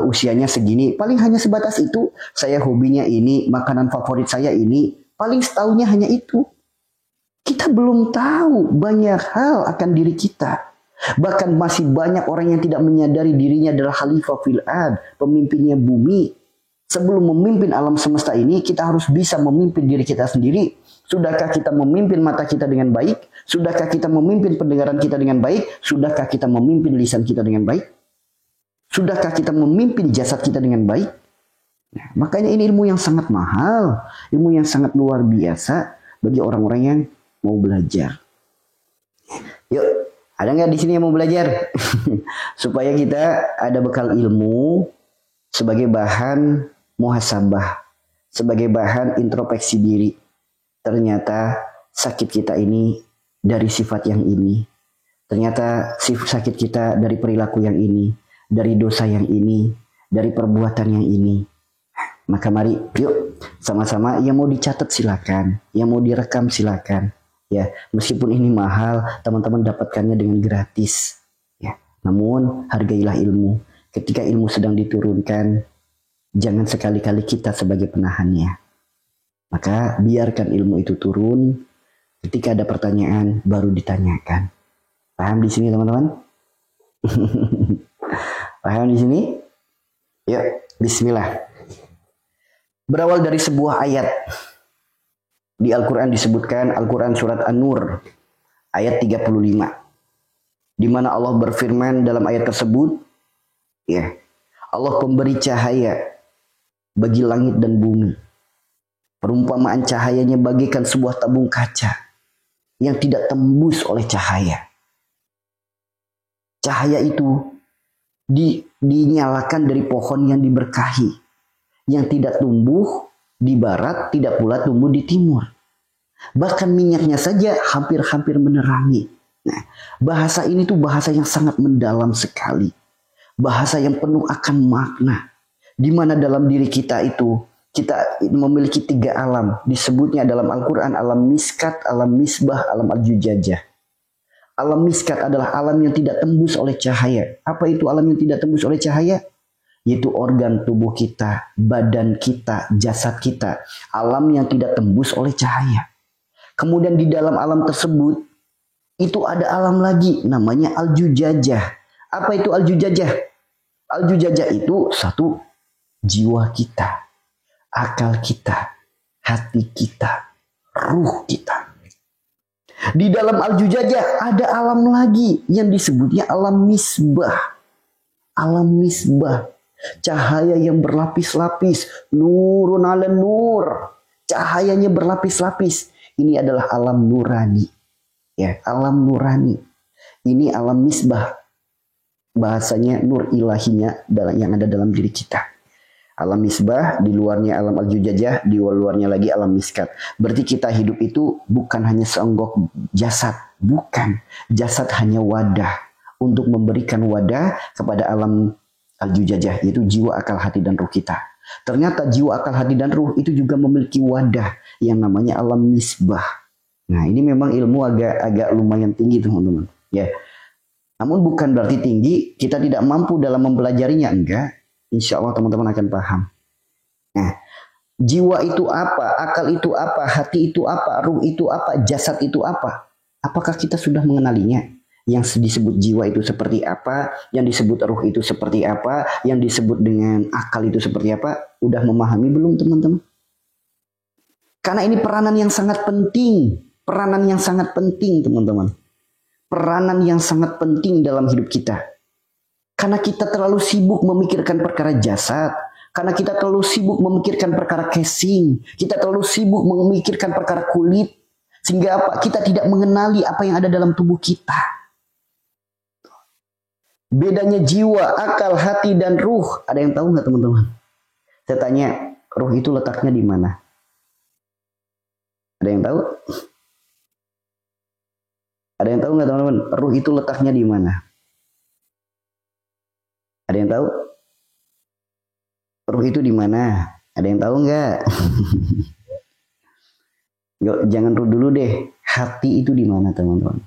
usianya segini. Paling hanya sebatas itu. Saya hobinya ini, makanan favorit saya ini. Paling setahunya hanya itu. Kita belum tahu banyak hal akan diri kita. Bahkan masih banyak orang yang tidak menyadari dirinya adalah khalifah fil ard, pemimpinnya bumi. Sebelum memimpin alam semesta ini, kita harus bisa memimpin diri kita sendiri. Sudahkah kita memimpin mata kita dengan baik? Sudahkah kita memimpin pendengaran kita dengan baik? Sudahkah kita memimpin lisan kita dengan baik? Sudahkah kita memimpin jasad kita dengan baik? Nah, makanya ini ilmu yang sangat mahal, ilmu yang sangat luar biasa bagi orang-orang yang mau belajar. Yuk, ada nggak di sini yang mau belajar? Supaya kita ada bekal ilmu sebagai bahan muhasabah, sebagai bahan introspeksi diri. Ternyata sakit kita ini dari sifat yang ini. Ternyata sakit kita dari perilaku yang ini, dari dosa yang ini, dari perbuatan yang ini. Maka mari yuk sama-sama, yang mau dicatat silakan, yang mau direkam silakan. Ya, meskipun ini mahal, teman-teman dapatkannya dengan gratis. Ya, namun hargailah ilmu. Ketika ilmu sedang diturunkan, jangan sekali-kali kita sebagai penahannya. Maka biarkan ilmu itu turun. Ketika ada pertanyaan, baru ditanyakan. Paham di sini teman-teman? Paham di sini? Yuk, bismillah. Berawal dari sebuah ayat. Di Al-Quran disebutkan, Al-Quran surat An-Nur, ayat 35. Di mana Allah berfirman dalam ayat tersebut, ya, Allah pemberi cahaya bagi langit dan bumi. Perumpamaan cahayanya bagaikan sebuah tabung kaca yang tidak tembus oleh cahaya. Cahaya itu dinyalakan dari pohon yang diberkahi, yang tidak tumbuh di barat, tidak pula tumbuh di timur. Bahkan minyaknya saja hampir-hampir menerangi. Nah, bahasa ini tuh bahasa yang sangat mendalam sekali. Bahasa yang penuh akan makna. Di mana dalam diri kita itu, kita memiliki 3 alam. Disebutnya dalam Al-Quran alam miskat, alam misbah, alam al-jujajah. Alam miskat adalah alam yang tidak tembus oleh cahaya. Apa itu alam yang tidak tembus oleh cahaya? Yaitu organ tubuh kita, badan kita, jasad kita. Alam yang tidak tembus oleh cahaya. Kemudian di dalam alam tersebut, itu ada alam lagi, namanya al-jujajah. Apa itu al-jujajah? Al-jujajah itu satu, jiwa kita, akal kita, hati kita, ruh kita. Di dalam al-jujajah ada alam lagi yang disebutnya alam misbah. Alam misbah. Cahaya yang berlapis-lapis. Nurun ala nur. Cahayanya berlapis-lapis. Ini adalah alam nurani. Ya, alam nurani. Ini alam misbah. Bahasanya nur ilahinya yang ada dalam diri kita. Alam misbah, di luarnya alam al-jujajah, di luarnya lagi alam miskat. Berarti kita hidup itu bukan hanya seonggok jasad. Bukan. Jasad hanya wadah. Untuk memberikan wadah kepada alam al-jujajah, yaitu jiwa, akal, hati, dan ruh kita. Ternyata jiwa, akal, hati, dan ruh itu juga memiliki wadah yang namanya alam misbah. Nah, ini memang ilmu agak lumayan tinggi teman-teman. Ya. Namun bukan berarti tinggi kita tidak mampu dalam mempelajarinya, enggak. Insya Allah teman-teman akan paham. Nah, jiwa itu apa, akal itu apa, hati itu apa, ruh itu apa, jasad itu apa. Apakah kita sudah mengenalinya? Yang disebut jiwa itu seperti apa? Yang disebut ruh itu seperti apa? Yang disebut dengan akal itu seperti apa? Udah memahami belum teman-teman? Karena ini peranan yang sangat penting. Peranan yang sangat penting teman-teman. Peranan yang sangat penting dalam hidup kita. Karena kita terlalu sibuk memikirkan perkara jasad. Karena kita terlalu sibuk memikirkan perkara casing. Kita terlalu sibuk memikirkan perkara kulit. Sehingga apa? Kita tidak mengenali apa yang ada dalam tubuh kita. Bedanya jiwa, akal, hati, dan ruh. Ada yang tahu nggak teman-teman? Saya tanya, ruh itu letaknya di mana? Ada yang tahu? Ada yang tahu nggak teman-teman? Ruh itu letaknya di mana? Ada yang tahu? Ruh itu di mana? Ada yang tahu nggak? Jangan ruh dulu deh. Hati itu di mana teman-teman?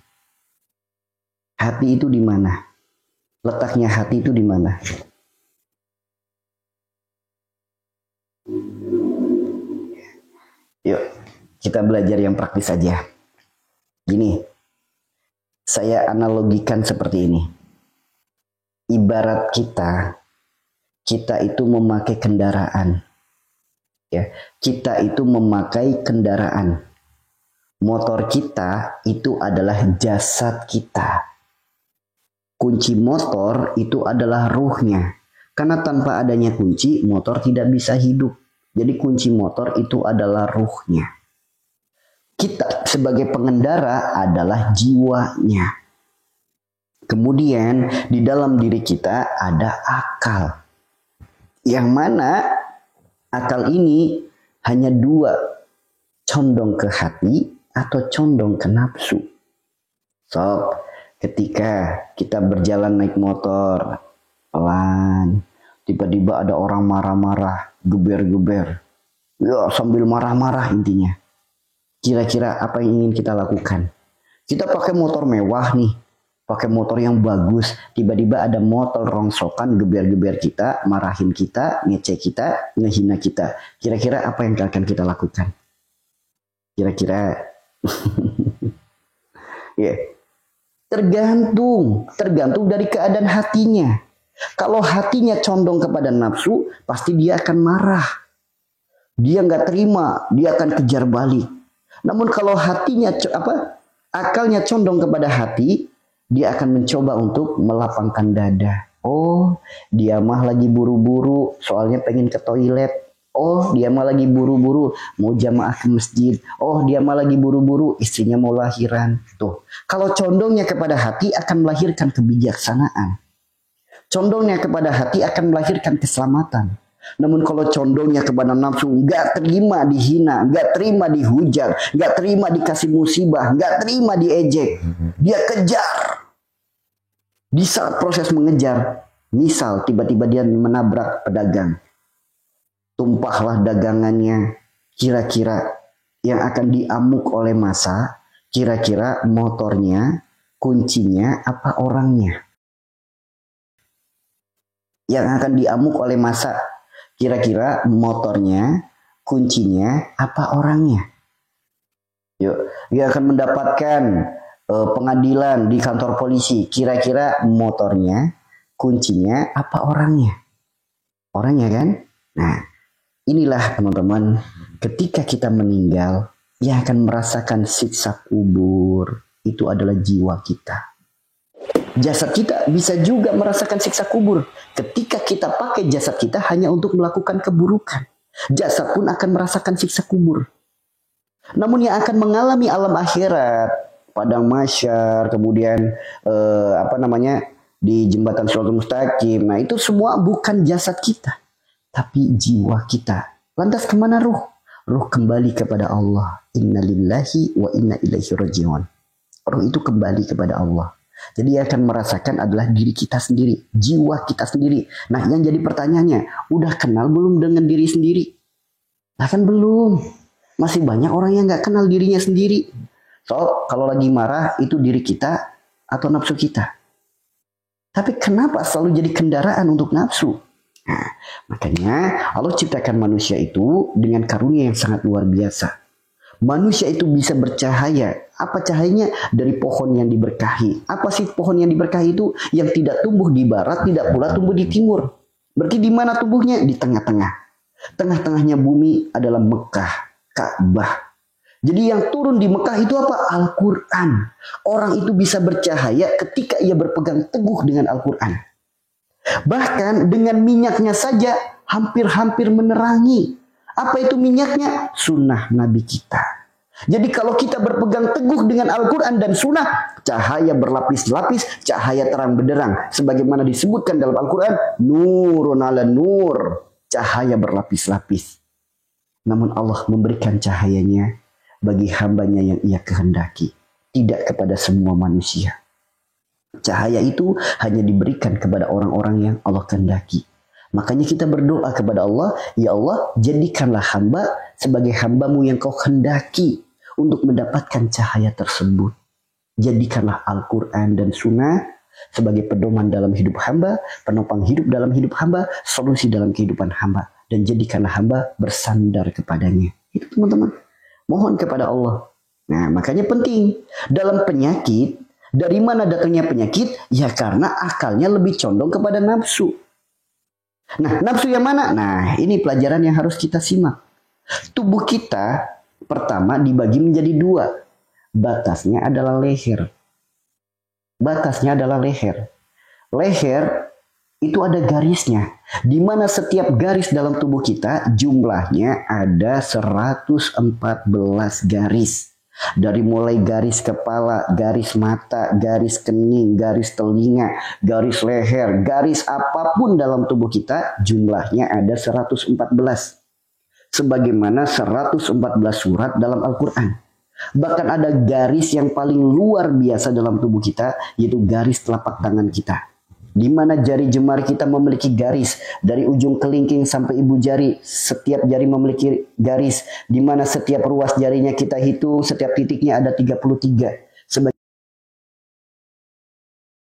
Hati itu di mana? Letaknya hati itu di mana? Yuk, kita belajar yang praktis saja. Gini, saya analogikan seperti ini. Ibarat kita itu memakai kendaraan. Ya, kita itu memakai kendaraan. Motor kita itu adalah jasad kita. Kunci motor itu adalah ruhnya. Karena tanpa adanya kunci, motor tidak bisa hidup. Jadi kunci motor itu adalah ruhnya. Kita sebagai pengendara adalah jiwanya. Kemudian di dalam diri kita ada akal. Yang mana akal ini hanya dua. Condong ke hati atau condong ke nafsu. So, ketika kita berjalan naik motor, pelan, tiba-tiba ada orang marah-marah, geber-geber. Ya, sambil marah-marah intinya. Kira-kira apa yang ingin kita lakukan? Kita pakai motor mewah nih, pakai motor yang bagus. Tiba-tiba ada motor rongsokan, geber-geber kita, marahin kita, ngecek kita, ngehina kita. Kira-kira apa yang akan kita lakukan? Kira-kira ya, tergantung dari keadaan hatinya. Kalau hatinya condong kepada nafsu, pasti dia akan marah. Dia nggak terima, dia akan kejar balik. Namun kalau hatinya akalnya condong kepada hati, dia akan mencoba untuk melapangkan dada. Oh, dia mah lagi buru-buru, soalnya pengen ke toilet. Oh, dia mah lagi buru-buru mau jamaah ke masjid. Oh, dia mah lagi buru-buru istrinya mau lahiran. Tuh, kalau condongnya kepada hati akan melahirkan kebijaksanaan. Condongnya kepada hati akan melahirkan keselamatan. Namun kalau condongnya kepada nafsu, nggak terima dihina, nggak terima dihujat, nggak terima dikasih musibah, nggak terima diejek, dia kejar. Di saat proses mengejar, misal tiba-tiba dia menabrak pedagang. Tumpahlah dagangannya. Kira-kira yang akan diamuk oleh massa, kira-kira motornya, kuncinya, apa orangnya? Yang akan diamuk oleh massa, kira-kira motornya, kuncinya, apa orangnya? Yuk, dia akan mendapatkan pengadilan di kantor polisi. Kira-kira motornya, kuncinya, apa orangnya? Orangnya kan? Nah, inilah teman-teman, ketika kita meninggal, yang akan merasakan siksa kubur itu adalah jiwa kita. Jasad kita bisa juga merasakan siksa kubur. Ketika kita pakai jasad kita hanya untuk melakukan keburukan, jasad pun akan merasakan siksa kubur. Namun yang akan mengalami alam akhirat, padang mahsyar, kemudian di jembatan Shiratal Mustaqim, nah itu semua bukan jasad kita, tapi jiwa kita. Lantas kemana ruh? Ruh kembali kepada Allah. Inna lillahi wa inna ilaihi raji'un. Ruh itu kembali kepada Allah. Jadi yang akan merasakan adalah diri kita sendiri, jiwa kita sendiri. Nah, yang jadi pertanyaannya, udah kenal belum dengan diri sendiri? Nah kan belum. Masih banyak orang yang nggak kenal dirinya sendiri. So, kalau lagi marah itu diri kita atau nafsu kita. Tapi kenapa selalu jadi kendaraan untuk nafsu? Nah, makanya Allah ciptakan manusia itu dengan karunia yang sangat luar biasa. Manusia itu bisa bercahaya Apa cahayanya? Dari pohon yang diberkahi. Apa sih pohon yang diberkahi itu? Yang tidak tumbuh di barat, tidak pula tumbuh di timur. Berarti di mana tumbuhnya? Di tengah-tengah. Tengah-tengahnya bumi adalah Mekah, Ka'bah. Jadi yang turun di Mekah itu apa? Al-Quran. Orang itu bisa bercahaya ketika ia berpegang teguh dengan Al-Quran. Bahkan dengan minyaknya saja hampir-hampir menerangi. Apa itu minyaknya? Sunnah Nabi kita. Jadi kalau kita berpegang teguh dengan Al-Quran dan Sunnah, cahaya berlapis-lapis, cahaya terang benderang. Sebagaimana disebutkan dalam Al-Quran, nurun ala nur, cahaya berlapis-lapis. Namun Allah memberikan cahayanya bagi hambanya yang ia kehendaki, tidak kepada semua manusia. Cahaya itu hanya diberikan kepada orang-orang yang Allah kehendaki. Makanya kita berdoa kepada Allah, ya Allah, jadikanlah hamba sebagai hambamu yang kau kehendaki untuk mendapatkan cahaya tersebut. Jadikanlah Al-Quran dan Sunnah sebagai pedoman dalam hidup hamba, penopang hidup dalam hidup hamba, solusi dalam kehidupan hamba. Dan jadikanlah hamba bersandar kepadanya. Itu teman-teman. Mohon kepada Allah. Nah, makanya penting. Dalam penyakit, dari mana datangnya penyakit? Ya karena akalnya lebih condong kepada nafsu. Nah, nafsu yang mana? Nah, ini pelajaran yang harus kita simak. Tubuh kita pertama dibagi menjadi dua. Batasnya adalah leher. Batasnya adalah leher. Leher itu ada garisnya. Di mana setiap garis dalam tubuh kita jumlahnya ada 114 garis. Dari mulai garis kepala, garis mata, garis kening, garis telinga, garis leher, garis apapun dalam tubuh kita jumlahnya ada 114. Sebagaimana 114 surat dalam Al-Quran. Bahkan ada garis yang paling luar biasa dalam tubuh kita, yaitu garis telapak tangan kita. Di mana jari jemari kita memiliki garis dari ujung kelingking sampai ibu jari, setiap jari memiliki garis. Di mana setiap ruas jarinya kita hitung, setiap titiknya ada 33.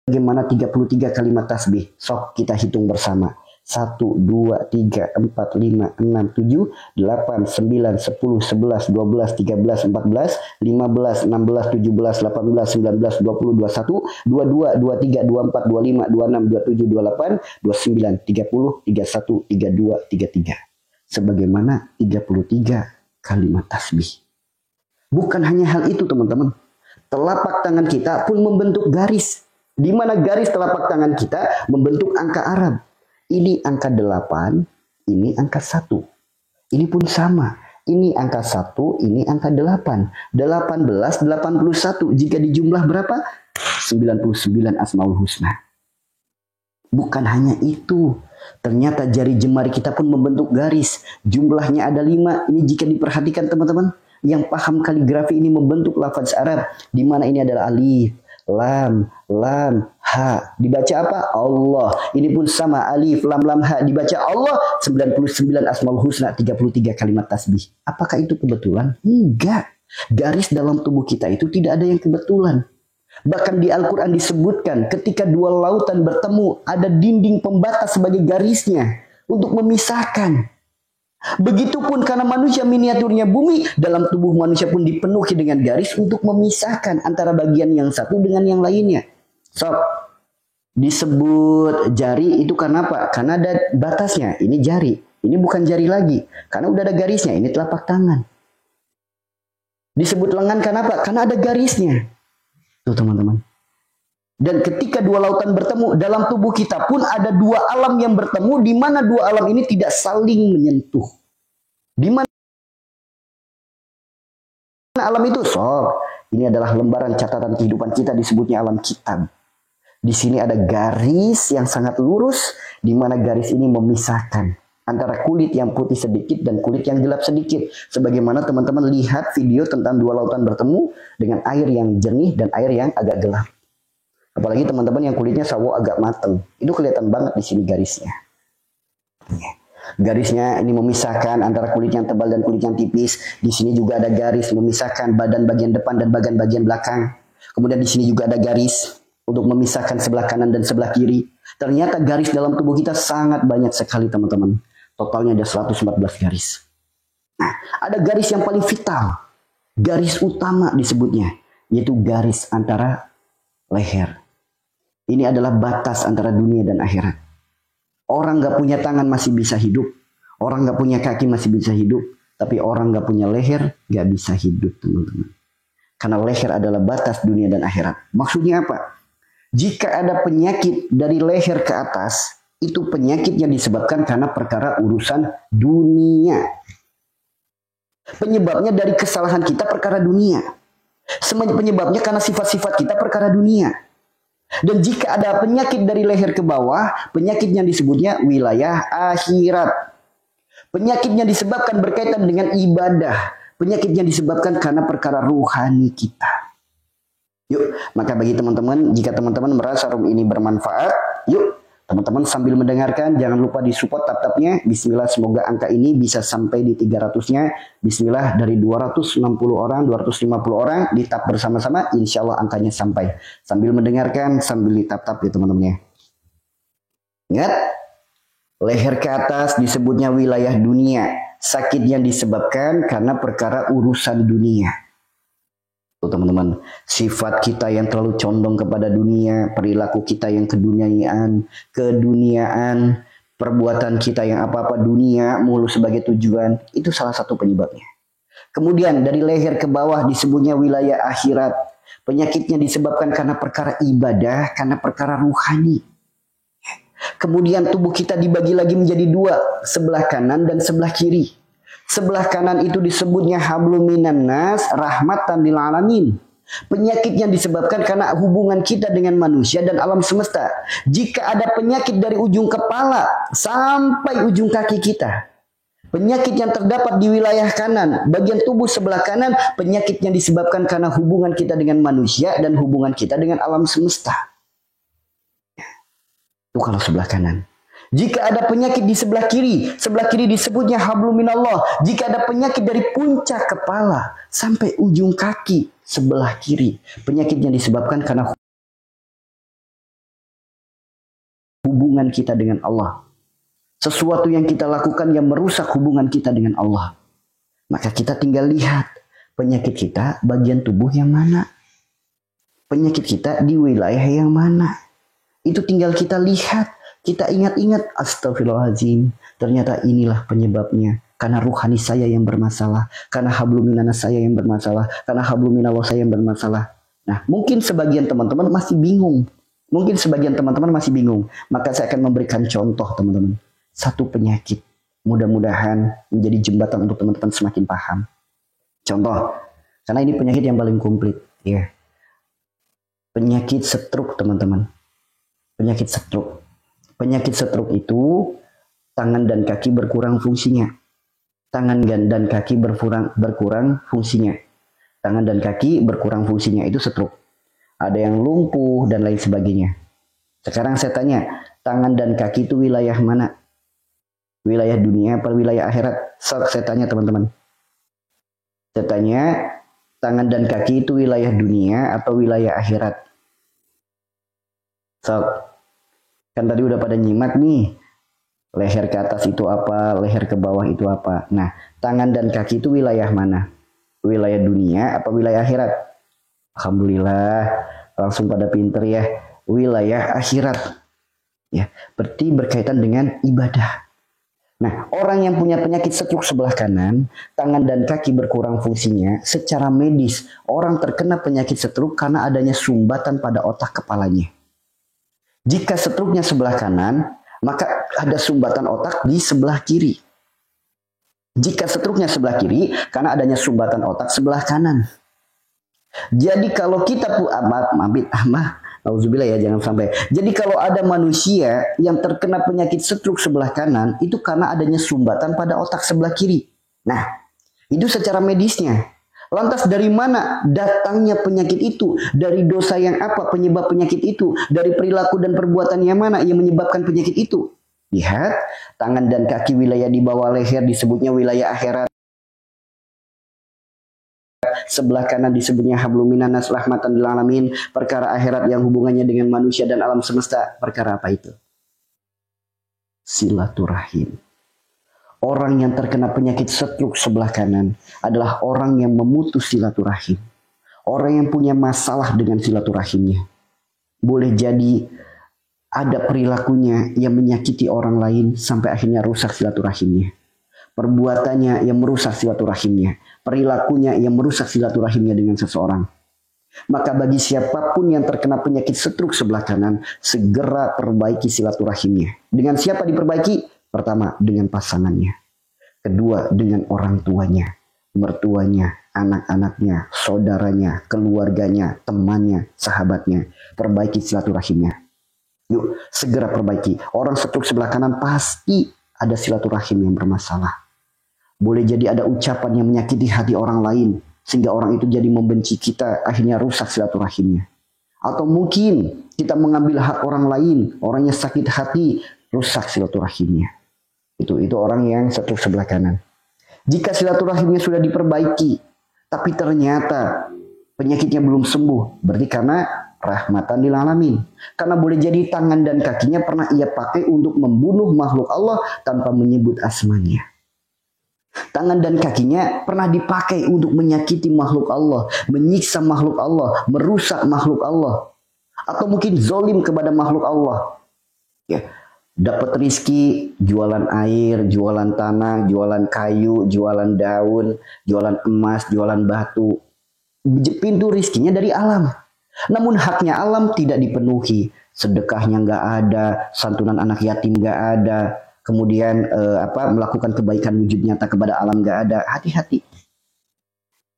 Sebagaimana 33 kalimat tasbih. Sok kita hitung bersama. 1, 2, 3, 4, 5, 6, 7, 8, 9, 10, 11, 12, 13, 14, 15, 16, 17, 18, 19, 20, 21, 22, 23, 24, 25, 26, 27, 28, 29, 30, 31, 32, 33. Sebagaimana 33 kalimat tasbih. Bukan hanya hal itu teman-teman. Telapak tangan kita pun membentuk garis. Di mana garis telapak tangan kita membentuk angka Arab. Ini angka 8, ini angka 1. Ini pun sama. Ini angka 1, ini angka 8. 18, 81. Jika dijumlah berapa? 99 Asmaul Husna. Bukan hanya itu. Ternyata jari jemari kita pun membentuk garis. Jumlahnya ada 5. Ini jika diperhatikan teman-teman. Yang paham kaligrafi ini membentuk lafaz Arab. Di mana ini adalah alif, lam, ha. Dibaca apa? Allah. Ini pun sama, alif, lam, ha. Dibaca Allah. 99 Asmaul Husna, 33 kalimat tasbih. Apakah itu kebetulan? Enggak. Garis dalam tubuh kita itu tidak ada yang kebetulan. Bahkan di Al-Quran disebutkan ketika dua lautan bertemu, ada dinding pembatas sebagai garisnya untuk memisahkan. Begitupun karena manusia miniaturnya bumi, dalam tubuh manusia pun dipenuhi dengan garis untuk memisahkan antara bagian yang satu dengan yang lainnya. So, disebut jari itu karena apa? Karena ada batasnya. Ini jari. Ini bukan jari lagi. Karena udah ada garisnya. Ini telapak tangan. Disebut lengan karena apa? Karena ada garisnya. Tuh teman-teman. Dan ketika dua lautan bertemu, dalam tubuh kita pun ada dua alam yang bertemu, di mana dua alam ini tidak saling menyentuh. Di mana alam itu? Ini adalah lembaran catatan kehidupan kita, disebutnya alam kitab. Di sini ada garis yang sangat lurus, di mana garis ini memisahkan antara kulit yang putih sedikit dan kulit yang gelap sedikit. Sebagaimana teman-teman lihat video tentang dua lautan bertemu dengan air yang jernih dan air yang agak gelap. Apalagi teman-teman yang kulitnya sawo agak mateng. Itu kelihatan banget di sini garisnya. Garisnya ini memisahkan antara kulit yang tebal dan kulit yang tipis. Di sini juga ada garis memisahkan badan bagian depan dan bagian belakang. Kemudian di sini juga ada garis untuk memisahkan sebelah kanan dan sebelah kiri. Ternyata garis dalam tubuh kita sangat banyak sekali teman-teman. Totalnya ada 114 garis. Nah, ada garis yang paling vital. Garis utama disebutnya. yaitu garis antara leher. Ini adalah batas antara dunia dan akhirat. Orang gak punya tangan masih bisa hidup. Orang gak punya kaki masih bisa hidup. Tapi orang gak punya leher gak bisa hidup, teman-teman. Karena leher adalah batas dunia dan akhirat. Maksudnya apa? Jika ada penyakit dari leher ke atas, itu penyakit yang disebabkan karena perkara urusan dunia. Penyebabnya dari kesalahan kita perkara dunia. Penyebabnya karena sifat-sifat kita perkara dunia. Dan jika ada penyakit dari leher ke bawah, penyakitnya disebutnya wilayah akhirat. Penyakitnya disebabkan berkaitan dengan ibadah. Penyakitnya disebabkan karena perkara ruhani kita. Yuk, maka bagi teman-teman, jika teman-teman merasa room ini bermanfaat, yuk teman-teman sambil mendengarkan, jangan lupa disupport tap-tapnya. Bismillah, semoga angka ini bisa sampai di 300-nya. Bismillah, dari 260 orang, 250 orang, di tap bersama-sama. Insya Allah angkanya sampai. Sambil mendengarkan, sambil di tap-tap ya teman-teman ya. Ingat, leher ke atas disebutnya wilayah dunia. Sakit yang disebabkan karena perkara urusan dunia. Teman-teman, sifat kita yang terlalu condong kepada dunia, perilaku kita yang keduniaan, perbuatan kita yang apa-apa dunia mulu sebagai tujuan, itu salah satu penyebabnya. Kemudian dari leher ke bawah disebutnya wilayah akhirat. Penyakitnya disebabkan karena perkara ibadah, karena perkara ruhani. Kemudian tubuh kita dibagi lagi menjadi dua, sebelah kanan dan sebelah kiri. Sebelah kanan itu disebutnya hablum minan nas, rahmatan lil alamin. Penyakit yang disebabkan karena hubungan kita dengan manusia dan alam semesta. Jika ada penyakit dari ujung kepala sampai ujung kaki kita, penyakit yang terdapat di wilayah kanan, bagian tubuh sebelah kanan, penyakit yang disebabkan karena hubungan kita dengan manusia dan hubungan kita dengan alam semesta. Itu kalau sebelah kanan. Jika ada penyakit di sebelah kiri disebutnya hablum minallah. Jika ada penyakit dari puncak kepala sampai ujung kaki sebelah kiri, penyakitnya disebabkan karena hubungan kita dengan Allah. Sesuatu yang kita lakukan yang merusak hubungan kita dengan Allah. Maka kita tinggal lihat penyakit kita bagian tubuh yang mana. Penyakit kita di wilayah yang mana. Itu tinggal kita lihat. Kita ingat-ingat, astagfirullahaladzim, ternyata inilah penyebabnya. Karena ruhani saya yang bermasalah. Karena hablum minanas saya yang bermasalah. Karena hablum minallah saya yang bermasalah. Nah, mungkin sebagian teman-teman masih bingung. Maka saya akan memberikan contoh teman-teman. Satu penyakit. Mudah-mudahan menjadi jembatan untuk teman-teman semakin paham. Contoh. Karena ini penyakit yang paling komplit. Ya. Penyakit stroke teman-teman. Penyakit stroke. Penyakit stroke itu tangan dan kaki berkurang fungsinya. Tangan dan kaki berkurang fungsinya. Tangan dan kaki berkurang fungsinya, itu stroke. Ada yang lumpuh dan lain sebagainya. Sekarang saya tanya, tangan dan kaki itu wilayah mana? Wilayah dunia atau wilayah akhirat? Saya tanya teman-teman. Saya tanya, tangan dan kaki itu wilayah dunia atau wilayah akhirat? Kan tadi udah pada nyimak nih. Leher ke atas itu apa, leher ke bawah itu apa. Nah, tangan dan kaki itu wilayah mana? Wilayah dunia apa wilayah akhirat? Alhamdulillah, langsung pada pinter ya. Wilayah akhirat. Ya, berarti berkaitan dengan ibadah. Nah, orang yang punya penyakit stroke sebelah kanan, tangan dan kaki berkurang fungsinya, secara medis, orang terkena penyakit stroke karena adanya sumbatan pada otak kepalanya. Jika stroke-nya sebelah kanan, maka ada sumbatan otak di sebelah kiri. Jika stroke-nya sebelah kiri, karena adanya sumbatan otak sebelah kanan. Jadi kalau kita auzubillah ya, jangan sampai. Jadi kalau ada manusia yang terkena penyakit stroke sebelah kanan, itu karena adanya sumbatan pada otak sebelah kiri. Nah, itu secara medisnya. Lantas dari mana datangnya penyakit itu? Dari dosa yang apa penyebab penyakit itu? Dari perilaku dan perbuatan yang mana yang menyebabkan penyakit itu? Lihat, tangan dan kaki wilayah di bawah leher disebutnya wilayah akhirat. Sebelah kanan disebutnya hablum minanas rahmatan lil alamin. Perkara akhirat yang hubungannya dengan manusia dan alam semesta. Perkara apa itu? Silaturahim. Orang yang terkena penyakit stroke sebelah kanan adalah orang yang memutus silaturahim. Orang yang punya masalah dengan silaturahimnya. Boleh jadi ada perilakunya yang menyakiti orang lain sampai akhirnya rusak silaturahimnya. Perbuatannya yang merusak silaturahimnya. Perilakunya yang merusak silaturahimnya dengan seseorang. Maka bagi siapapun yang terkena penyakit stroke sebelah kanan, segera perbaiki silaturahimnya. Dengan siapa diperbaiki? Pertama, dengan pasangannya. Kedua, dengan orang tuanya, mertuanya, anak-anaknya, saudaranya, keluarganya, temannya, sahabatnya. Perbaiki silaturahimnya. Yuk, segera perbaiki. Orang stroke sebelah kanan pasti ada silaturahim yang bermasalah. Boleh jadi ada ucapan yang menyakiti hati orang lain, sehingga orang itu jadi membenci kita, akhirnya rusak silaturahimnya. Atau mungkin kita mengambil hak orang lain, orangnya sakit hati, rusak silaturahimnya. Itu orang yang stroke sebelah kanan. Jika silaturahimnya sudah diperbaiki, tapi ternyata penyakitnya belum sembuh, berarti karena rahmatan lil alamin. Karena boleh jadi tangan dan kakinya pernah ia pakai untuk membunuh makhluk Allah tanpa menyebut asmanya. Tangan dan kakinya pernah dipakai untuk menyakiti makhluk Allah, menyiksa makhluk Allah, merusak makhluk Allah. Atau mungkin zolim kepada makhluk Allah. Ya, dapat rizki, jualan air, jualan tanah, jualan kayu, jualan daun, jualan emas, jualan batu. Pintu rizkinya dari alam. Namun haknya alam tidak dipenuhi. Sedekahnya nggak ada, santunan anak yatim nggak ada. Kemudian melakukan kebaikan wujud nyata kepada alam nggak ada. Hati-hati.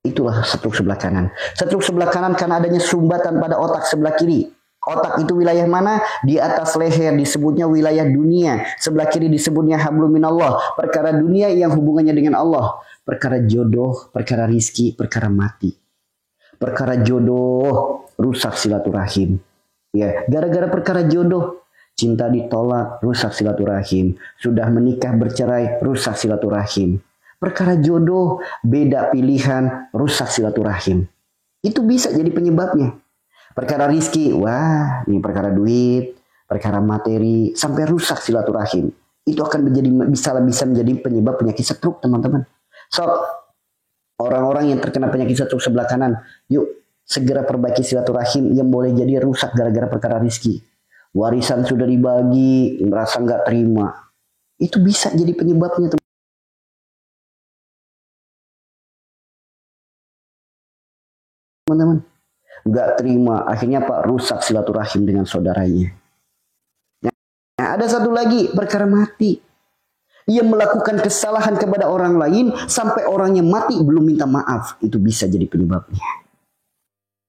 Itulah stroke sebelah kanan. Stroke sebelah kanan karena adanya sumbatan pada otak sebelah kiri. Otak itu wilayah mana? Di atas leher disebutnya wilayah dunia. Sebelah kiri disebutnya hablum minallah. Perkara dunia yang hubungannya dengan Allah. Perkara jodoh, perkara rizki, perkara mati. Perkara jodoh rusak silaturahim. Ya, gara-gara perkara jodoh. Cinta ditolak, rusak silaturahim. Sudah menikah bercerai, rusak silaturahim. Perkara jodoh, beda pilihan, rusak silaturahim. Itu bisa jadi penyebabnya. Perkara rizki, wah ini perkara duit, perkara materi, sampai rusak silaturahim. Itu akan bisa menjadi penyebab penyakit stroke, teman-teman. So, orang-orang yang terkena penyakit stroke sebelah kanan, yuk segera perbaiki silaturahim yang boleh jadi rusak gara-gara perkara rizki. Warisan sudah dibagi, merasa nggak terima. Itu bisa jadi penyebabnya, teman-teman. Nggak terima, akhirnya rusak silaturahim dengan saudaranya. Nah, ada satu lagi, perkara mati. Ia melakukan kesalahan kepada orang lain sampai orangnya mati belum minta maaf. Itu bisa jadi penyebabnya.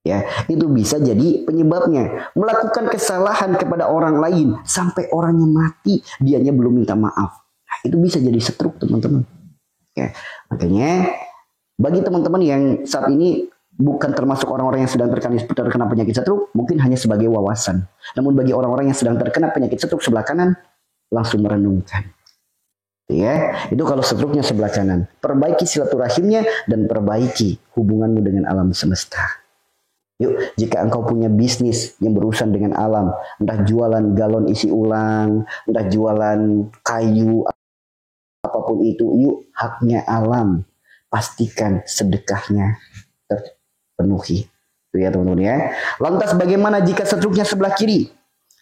Ya, itu bisa jadi penyebabnya. Melakukan kesalahan kepada orang lain sampai orangnya mati, dianya belum minta maaf. Nah, itu bisa jadi stroke, teman-teman. Ya, makanya bagi teman-teman yang saat ini bukan termasuk orang-orang yang sedang terkena penyakit stroke, mungkin hanya sebagai wawasan. Namun bagi orang-orang yang sedang terkena penyakit stroke sebelah kanan, langsung merenungkan. Ya, itu kalau stroke-nya sebelah kanan. Perbaiki silaturahimnya dan perbaiki hubunganmu dengan alam semesta. Yuk, jika engkau punya bisnis yang berurusan dengan alam, entah jualan galon isi ulang, entah jualan kayu, apapun itu, yuk haknya alam. Pastikan sedekahnya terpenuhi. Itu ya teman-teman ya. Lantas bagaimana jika stroke-nya sebelah kiri?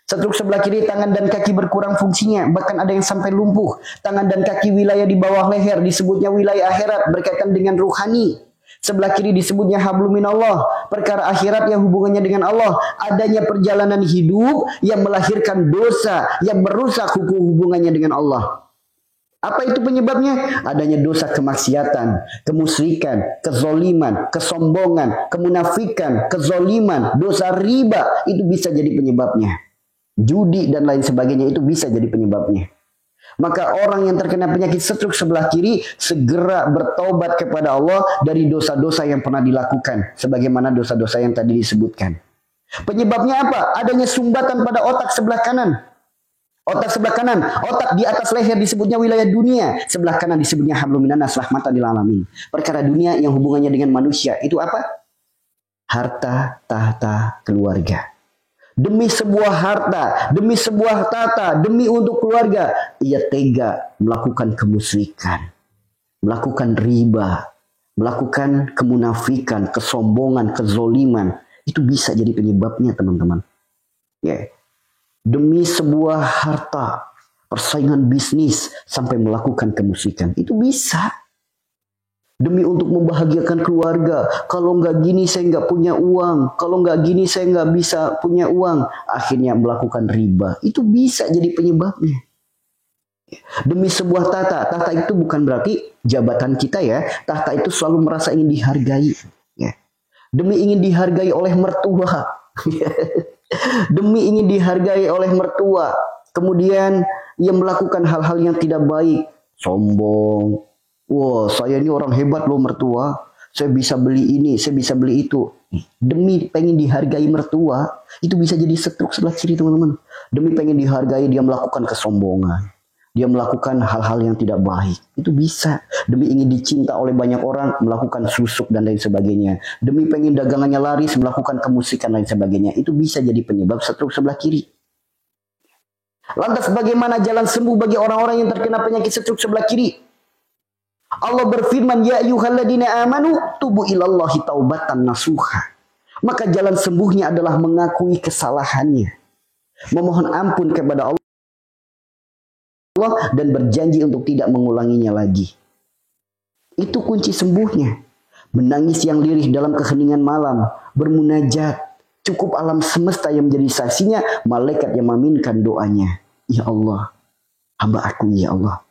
Stroke sebelah kiri, tangan dan kaki berkurang fungsinya, bahkan ada yang sampai lumpuh. Tangan dan kaki wilayah di bawah leher disebutnya wilayah akhirat berkaitan dengan ruhani. Sebelah kiri disebutnya hablum minallah, perkara akhirat yang hubungannya dengan Allah. Adanya perjalanan hidup yang melahirkan dosa, yang merusak hubungannya dengan Allah. Apa itu penyebabnya? Adanya dosa kemaksiatan, kemusyrikan, kezoliman, kesombongan, kemunafikan, kezoliman, dosa riba. Itu bisa jadi penyebabnya. Judi dan lain sebagainya itu bisa jadi penyebabnya. Maka orang yang terkena penyakit stroke sebelah kiri segera bertobat kepada Allah dari dosa-dosa yang pernah dilakukan. Sebagaimana dosa-dosa yang tadi disebutkan. Penyebabnya apa? Adanya sumbatan pada otak sebelah kanan. Otak sebelah kanan. Otak di atas leher disebutnya wilayah dunia. Sebelah kanan disebutnya hablum minanas rahmatan lil alamin. Perkara dunia yang hubungannya dengan manusia. Itu apa? Harta, tahta, keluarga. Demi sebuah harta, demi sebuah tata, demi untuk keluarga, ia tega melakukan kemusyrikan, melakukan riba, melakukan kemunafikan, kesombongan, kezoliman, itu bisa jadi penyebabnya teman-teman. Ya. Demi sebuah harta, persaingan bisnis, sampai melakukan kemusikan, itu bisa. Demi untuk membahagiakan keluarga, kalau nggak gini saya nggak punya uang, kalau nggak gini saya nggak bisa punya uang, akhirnya melakukan riba, itu bisa jadi penyebabnya. Demi sebuah tahta itu bukan berarti jabatan kita ya, tahta itu selalu merasa ingin dihargai, ya. Demi ingin dihargai oleh mertua, demi ingin dihargai oleh mertua, kemudian ia melakukan hal-hal yang tidak baik, sombong. Wah, saya ini orang hebat loh mertua. Saya bisa beli ini, saya bisa beli itu. Demi pengen dihargai mertua, itu bisa jadi stroke sebelah kiri teman-teman. Demi pengen dihargai, dia melakukan kesombongan. Dia melakukan hal-hal yang tidak baik. Itu bisa. Demi ingin dicinta oleh banyak orang, melakukan susuk dan lain sebagainya. Demi pengen dagangannya laris, melakukan kemusikan dan lain sebagainya. Itu bisa jadi penyebab stroke sebelah kiri. Lantas bagaimana jalan sembuh bagi orang-orang yang terkena penyakit stroke sebelah kiri? Allah berfirman, ya ayyuhalladzina amanu tubu ilallahi taubatan nasuha. Maka jalan sembuhnya adalah mengakui kesalahannya, memohon ampun kepada Allah dan berjanji untuk tidak mengulanginya lagi. Itu kunci sembuhnya. Menangis yang lirih dalam keheningan malam, bermunajat, cukup alam semesta yang menjadi saksinya, malaikat yang mengaminkan doanya. Ya Allah, hamba aku ya Allah.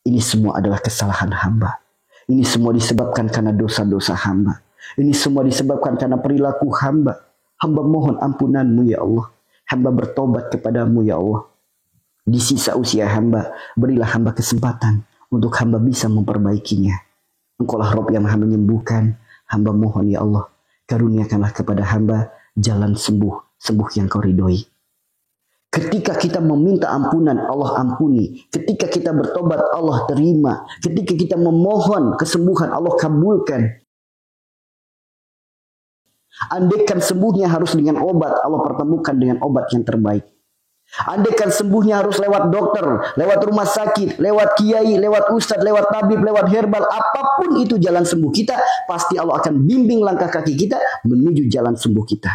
Ini semua adalah kesalahan hamba. Ini semua disebabkan karena dosa-dosa hamba. Ini semua disebabkan karena perilaku hamba. Hamba mohon ampunanmu ya Allah. Hamba bertobat kepadamu ya Allah. Di sisa usia hamba, berilah hamba kesempatan untuk hamba bisa memperbaikinya. Engkaulah Rabb yang maha menyembuhkan. Hamba mohon ya Allah, karuniakanlah kepada hamba jalan sembuh, sembuh yang kau ridhoi. Ketika kita meminta ampunan, Allah ampuni. Ketika kita bertobat, Allah terima. Ketika kita memohon kesembuhan, Allah kabulkan. Andaikan sembuhnya harus dengan obat, Allah pertemukan dengan obat yang terbaik. Andaikan sembuhnya harus lewat dokter, lewat rumah sakit, lewat kiai, lewat ustadz, lewat tabib, lewat herbal, apapun itu jalan sembuh kita, pasti Allah akan bimbing langkah kaki kita menuju jalan sembuh kita.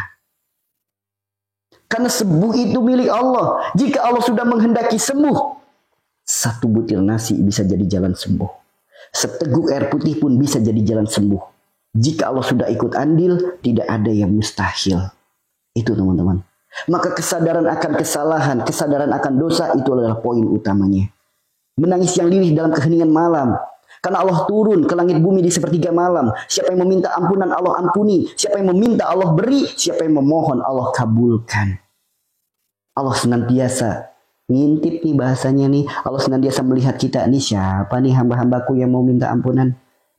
Karena sembuh itu milik Allah. Jika Allah sudah menghendaki sembuh, satu butir nasi bisa jadi jalan sembuh. Seteguk air putih pun bisa jadi jalan sembuh. Jika Allah sudah ikut andil, tidak ada yang mustahil. Itu teman-teman. Maka kesadaran akan kesalahan, kesadaran akan dosa, itu adalah poin utamanya. Menangis yang lirih dalam keheningan malam. Karena Allah turun ke langit bumi di sepertiga malam. Siapa yang meminta ampunan, Allah ampuni. Siapa yang meminta, Allah beri. Siapa yang memohon, Allah kabulkan. Allah senantiasa ngintip nih bahasanya nih. Allah senantiasa melihat kita. Ini siapa nih hamba-hambaku yang mau minta ampunan?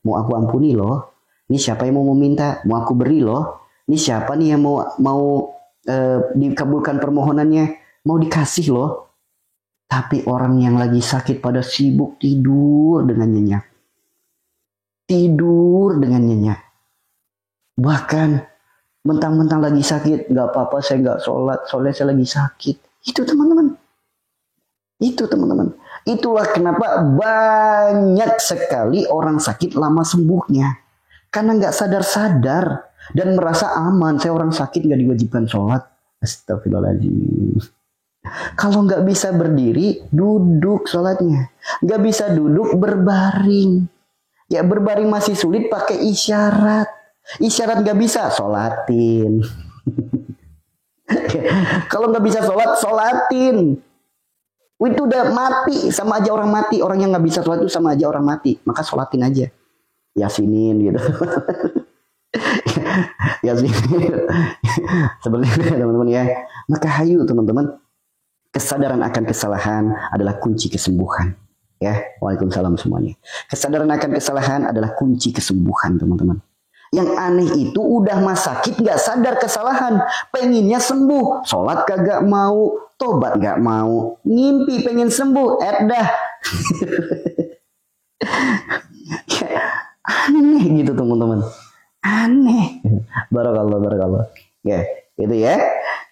Mau aku ampuni loh. Ini siapa yang mau meminta? Mau aku beri loh. Ini siapa nih yang mau dikabulkan permohonannya? Mau dikasih loh. Tapi orang yang lagi sakit pada sibuk tidur dengan nyenyak. Tidur dengan nyenyak. Bahkan mentang-mentang lagi sakit, nggak apa-apa saya nggak sholat, soalnya saya lagi sakit. Itu teman-teman. Itu teman-teman. Itulah kenapa banyak sekali orang sakit lama sembuhnya. Karena nggak sadar-sadar dan merasa aman. Saya orang sakit nggak diwajibkan sholat. Astagfirullahaladzim. Kalau nggak bisa berdiri, duduk sholatnya. Nggak bisa duduk, berbaring. Ya berbaring masih sulit, pakai isyarat. Isyarat nggak bisa, sholatin. Kalau nggak bisa sholat, sholatin. Itu udah mati, sama aja orang mati. Orang yang nggak bisa sholat itu sama aja orang mati. Maka sholatin aja. Yasinin gitu. Yasinin. Seperti itu teman-teman ya. Maka hayu teman-teman. Kesadaran akan kesalahan adalah kunci kesembuhan. Ya, waalaikumsalam semuanya. Kesadaran akan kesalahan adalah kunci kesembuhan, teman-teman. Yang aneh itu udah mas sakit gak sadar kesalahan, pengennya sembuh, sholat kagak mau, tobat gak mau, ngimpi pengen sembuh, dah. Aneh gitu teman-teman, aneh. Barakallah. Ya, itu ya.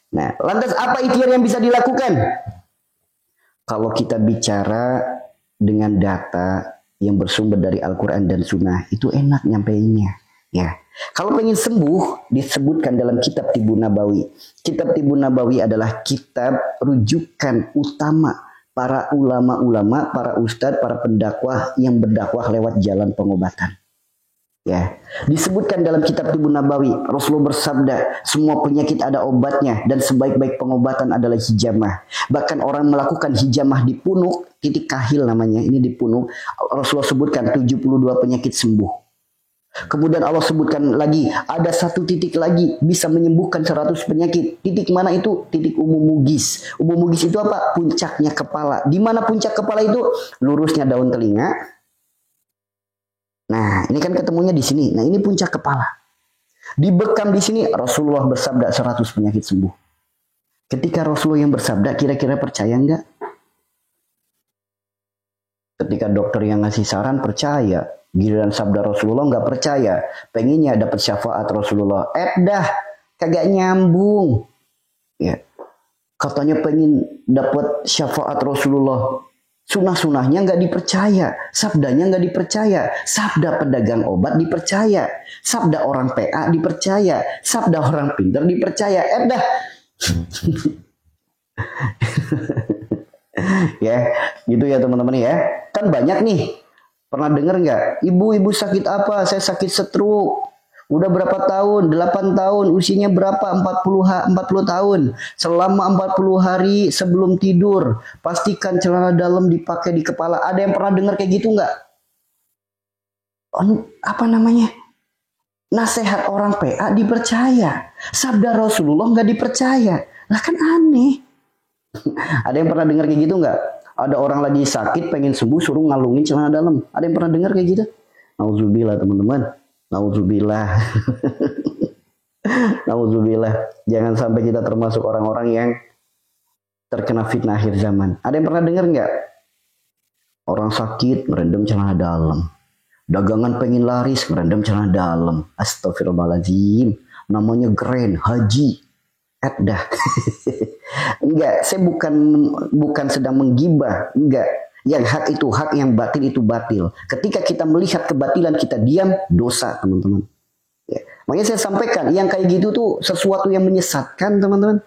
Nah, lantas apa ikhtiar yang bisa dilakukan? Kalau kita bicara dengan data, yang bersumber dari Al-Quran dan Sunnah itu enak nyampeinnya. Ya, kalau pengen sembuh disebutkan dalam kitab Tibun Nabawi. Kitab Tibun Nabawi adalah kitab rujukan utama para ulama-ulama, para ustadz, para pendakwah yang berdakwah lewat jalan pengobatan. Ya, disebutkan dalam kitab Tibun Nabawi, Rasulullah bersabda, semua penyakit ada obatnya dan sebaik-baik pengobatan adalah hijamah. Bahkan orang melakukan hijamah di punuk, titik kahil namanya, ini di punuk, Rasulullah sebutkan 72 penyakit sembuh. Kemudian Allah sebutkan lagi, ada satu titik lagi bisa menyembuhkan 100 penyakit. Titik mana itu? Titik umum mugis. Umum mugis itu apa? Puncaknya kepala. Di mana puncak kepala itu? Lurusnya daun telinga. Nah, ini kan ketemunya di sini. Nah, ini puncak kepala. Dibekam di sini, Rasulullah bersabda 100 penyakit sembuh. Ketika Rasulullah yang bersabda, kira-kira percaya enggak? Ketika dokter yang ngasih saran, percaya. Giliran sabda Rasulullah enggak percaya. Pengennya dapat syafaat Rasulullah. Dah, kagak nyambung. Ya. Katanya pengen dapat syafaat Rasulullah. Sunah-sunahnya nggak dipercaya, sabdanya nggak dipercaya, sabda pedagang obat dipercaya, sabda orang PA dipercaya, sabda orang pintar dipercaya. Dah, ya, gitu ya teman-teman ya. Kan banyak nih, pernah dengar nggak? Ibu-ibu sakit apa? Saya sakit stroke. Udah berapa tahun? 8 tahun. Usianya berapa? 40 tahun. Selama 40 hari sebelum tidur, pastikan celana dalam dipakai di kepala. Ada yang pernah dengar kayak gitu nggak? Apa namanya? Nasihat orang PA dipercaya. Sabda Rasulullah nggak dipercaya. Lah kan aneh. Ada yang pernah dengar kayak gitu nggak? Ada orang lagi sakit pengen sembuh suruh ngalungin celana dalam. Ada yang pernah dengar kayak gitu? Nauzubillah teman-teman. Nauzubillah. Nauzubillah. Jangan sampai kita termasuk orang-orang yang terkena fitnah akhir zaman. Ada yang pernah dengar nggak? Orang sakit merendam celana dalam. Dagangan pengen laris merendam celana dalam. Astagfirullahaladzim. Namanya grand haji. Dah. Enggak, saya bukan sedang menggibah. Enggak. Yang hak itu hak, yang batil itu batil. Ketika kita melihat kebatilan kita diam, dosa teman-teman. Ya. Makanya saya sampaikan, yang kayak gitu tuh sesuatu yang menyesatkan teman-teman.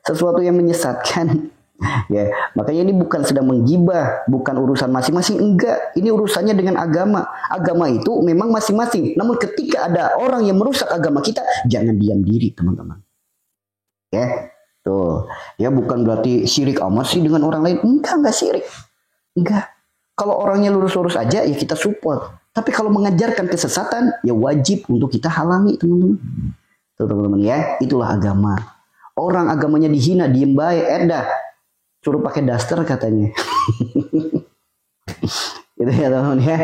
Sesuatu yang menyesatkan. Ya, makanya ini bukan sedang menggibah, bukan urusan masing-masing, enggak. Ini urusannya dengan agama. Agama itu memang masing-masing. Namun ketika ada orang yang merusak agama kita, jangan diam diri teman-teman. Ya, tuh. Ya bukan berarti syirik amat sih dengan orang lain. Enggak syirik. Enggak. Kalau orangnya lurus-lurus aja ya kita support. Tapi kalau mengajarkan kesesatan ya wajib untuk kita halangi teman-teman. Tuh teman-teman ya, itulah agama. Orang agamanya dihina, diem baik, dah. Suruh pakai daster katanya. Itu ya teman-teman ya.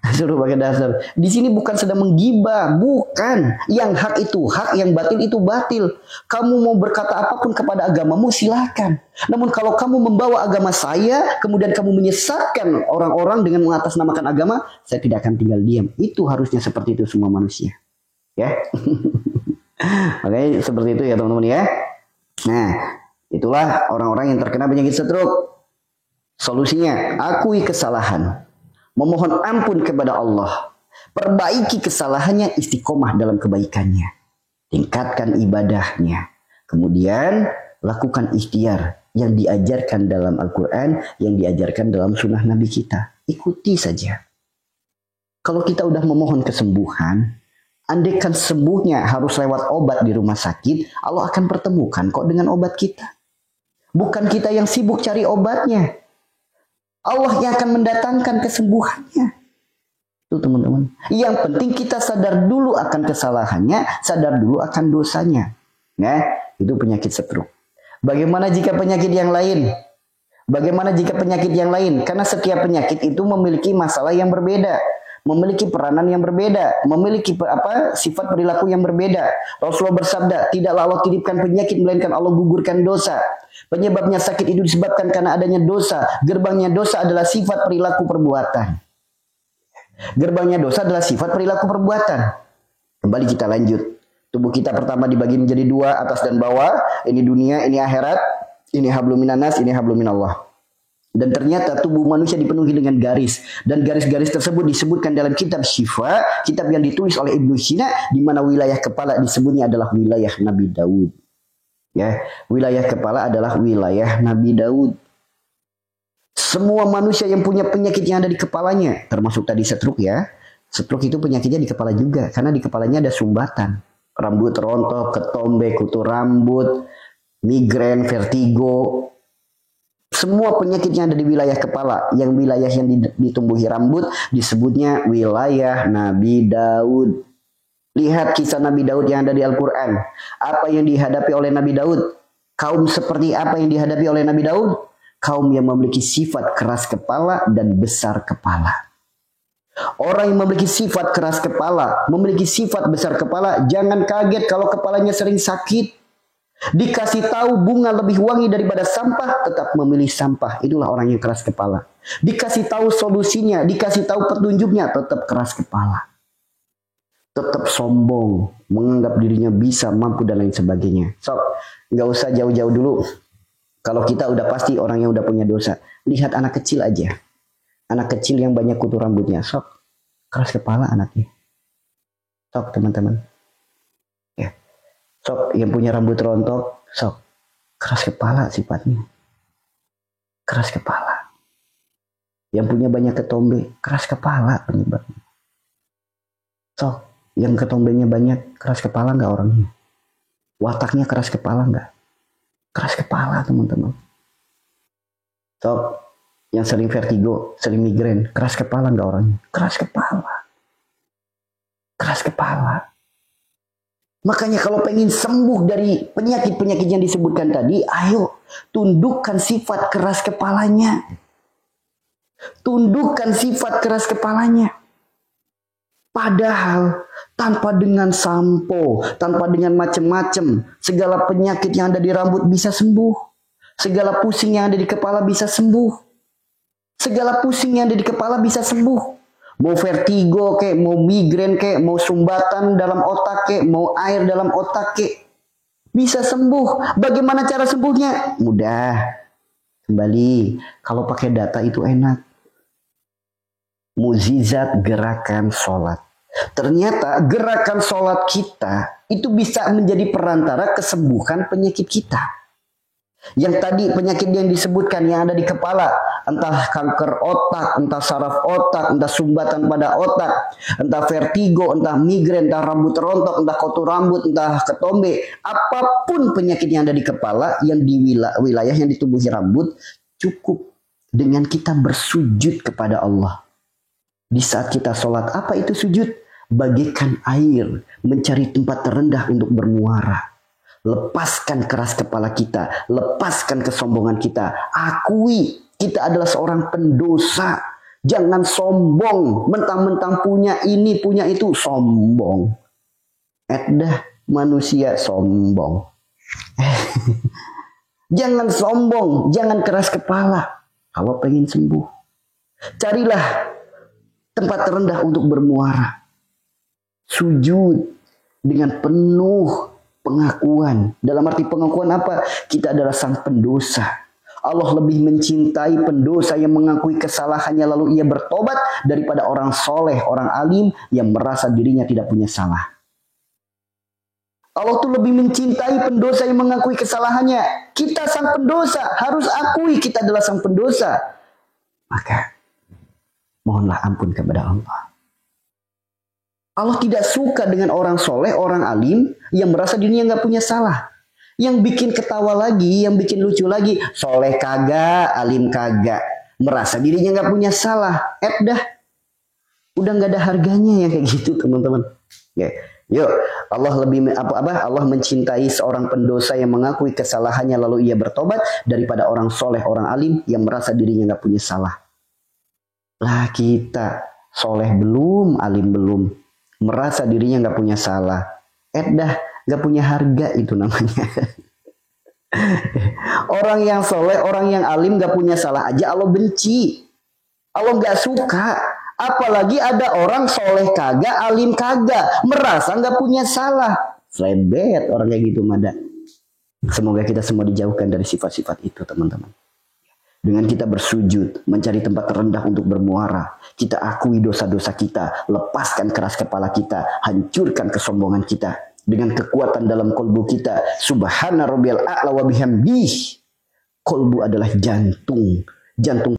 Suruh pakai dasar. Di sini bukan sedang menggibah, bukan. Yang hak itu hak, yang batil itu batil. Kamu mau berkata apapun kepada agamamu silakan. Namun kalau kamu membawa agama saya, kemudian kamu menyesatkan orang-orang dengan mengatasnamakan agama, saya tidak akan tinggal diam. Itu harusnya seperti itu semua manusia. Ya. Makanya seperti itu ya teman-teman ya. Nah, itulah orang-orang yang terkena penyakit stroke. Solusinya, akui kesalahan. Memohon ampun kepada Allah. Perbaiki kesalahannya, istiqomah dalam kebaikannya. Tingkatkan ibadahnya. Kemudian lakukan ikhtiar yang diajarkan dalam Al-Quran, yang diajarkan dalam sunnah Nabi kita. Ikuti saja. Kalau kita udah memohon kesembuhan, andaikan sembuhnya harus lewat obat di rumah sakit, Allah akan pertemukan kok dengan obat kita. Bukan kita yang sibuk cari obatnya. Allah yang akan mendatangkan kesembuhannya. Itu teman-teman. Yang penting kita sadar dulu akan kesalahannya, sadar dulu akan dosanya. Nah, itu penyakit stroke. Bagaimana jika penyakit yang lain? Bagaimana jika penyakit yang lain? Karena setiap penyakit itu memiliki masalah yang berbeda, memiliki peranan yang berbeda, memiliki sifat perilaku yang berbeda. Rasulullah bersabda, tidaklah Allah titipkan penyakit melainkan Allah gugurkan dosa. Penyebabnya sakit itu disebabkan karena adanya dosa. Gerbangnya dosa adalah sifat perilaku perbuatan. Gerbangnya dosa adalah sifat perilaku perbuatan. Kembali kita lanjut. Tubuh kita pertama dibagi menjadi dua, atas dan bawah. Ini dunia, ini akhirat. Ini hablum minan nas, ini hablum minallah. Dan ternyata tubuh manusia dipenuhi dengan garis. Dan garis-garis tersebut disebutkan dalam kitab Syifa, kitab yang ditulis oleh Ibnu Sina, di mana wilayah kepala disebutnya adalah wilayah Nabi Daud. Ya, wilayah kepala adalah wilayah Nabi Daud. Semua manusia yang punya penyakit yang ada di kepalanya, termasuk tadi stroke ya. Stroke itu penyakitnya di kepala juga, karena di kepalanya ada sumbatan. Rambut rontok, ketombe, kutu rambut, migrain, vertigo. Semua penyakit yang ada di wilayah kepala, yang wilayah yang ditumbuhi rambut, disebutnya wilayah Nabi Daud. Lihat kisah Nabi Daud yang ada di Al-Quran. Apa yang dihadapi oleh Nabi Daud? Kaum seperti apa yang dihadapi oleh Nabi Daud? Kaum yang memiliki sifat keras kepala dan besar kepala. Orang yang memiliki sifat keras kepala, memiliki sifat besar kepala, jangan kaget kalau kepalanya sering sakit. Dikasih tahu bunga lebih wangi daripada sampah, tetap memilih sampah. Itulah orang yang keras kepala. Dikasih tahu solusinya, dikasih tahu petunjuknya, tetap keras kepala. Tetap sombong, menganggap dirinya bisa, mampu, dan lain sebagainya. So, nggak usah jauh-jauh dulu. Kalau kita udah pasti orang yang udah punya dosa. Lihat anak kecil aja. Anak kecil yang banyak kutu rambutnya. Sok, keras kepala anaknya. Sok, teman-teman. Ya. Sok, yang punya rambut rontok. Sok, keras kepala sifatnya. Keras kepala. Yang punya banyak ketombe. Keras kepala penyebabnya. Sok, yang ketombenya banyak. Keras kepala nggak orangnya? Wataknya keras kepala nggak? Keras kepala teman-teman. Sok, yang sering vertigo, sering migrain, keras kepala nggak orangnya? Keras kepala. Keras kepala. Makanya kalau pengen sembuh dari penyakit-penyakit yang disebutkan tadi, ayo tundukkan sifat keras kepalanya. Tundukkan sifat keras kepalanya. Padahal tanpa dengan sampo, tanpa dengan macam-macam, segala penyakit yang ada di rambut bisa sembuh. Segala pusing yang ada di kepala bisa sembuh. Segala pusing yang ada di kepala bisa sembuh. Mau vertigo kek, mau migrain kek, mau sumbatan dalam otak kek, mau air dalam otak kek, bisa sembuh. Bagaimana cara sembuhnya? Mudah. Kembali, kalau pakai data itu enak. Mukjizat gerakan sholat. Ternyata gerakan sholat kita itu bisa menjadi perantara kesembuhan penyakit kita. Yang tadi penyakit yang disebutkan yang ada di kepala, entah kanker otak, entah saraf otak, entah sumbatan pada otak, entah vertigo, entah migrain, entah rambut rontok, entah kotor rambut, entah ketombe, apapun penyakit yang ada di kepala, yang di wilayah yang ditumbuhi rambut, cukup dengan kita bersujud kepada Allah. Di saat kita sholat, apa itu sujud? Bagaikan air mencari tempat terendah untuk bermuara. Lepaskan keras kepala kita, lepaskan kesombongan kita. Akui kita adalah seorang pendosa. Jangan sombong, mentang-mentang punya ini, punya itu, sombong. Edah manusia sombong. Jangan sombong, jangan keras kepala. Kalau pengen sembuh, carilah tempat terendah untuk bermuara. Sujud dengan penuh pengakuan. Dalam arti pengakuan apa? Kita adalah sang pendosa. Allah lebih mencintai pendosa yang mengakui kesalahannya lalu ia bertobat daripada orang soleh, orang alim yang merasa dirinya tidak punya salah. Allah tuh lebih mencintai pendosa yang mengakui kesalahannya. Kita sang pendosa, harus akui kita adalah sang pendosa. Maka mohonlah ampun kepada Allah. Allah tidak suka dengan orang soleh, orang alim yang merasa dirinya nggak punya salah. Yang bikin ketawa lagi, yang bikin lucu lagi, soleh kagak, alim kagak, merasa dirinya nggak punya salah. Dah, udah nggak ada harganya yang kayak gitu teman-teman. Ya. Yuk, Allah lebih Allah mencintai seorang pendosa yang mengakui kesalahannya lalu ia bertobat daripada orang soleh, orang alim yang merasa dirinya nggak punya salah. Lah kita soleh belum, alim belum, merasa dirinya nggak punya salah. Dah, nggak punya harga itu namanya. Orang yang soleh, orang yang alim nggak punya salah aja Allah benci, Allah nggak suka. Apalagi ada orang soleh kagak, alim kagak, merasa nggak punya salah. Selebet orang kayak gitu mada. Semoga kita semua dijauhkan dari sifat-sifat itu teman-teman. Dengan kita bersujud, mencari tempat terendah untuk bermuara. Kita akui dosa-dosa kita, lepaskan keras kepala kita, hancurkan kesombongan kita. Dengan kekuatan dalam kolbu kita, subhana rabbiyal a'la wa bihamdih. Kolbu adalah jantung. Jantung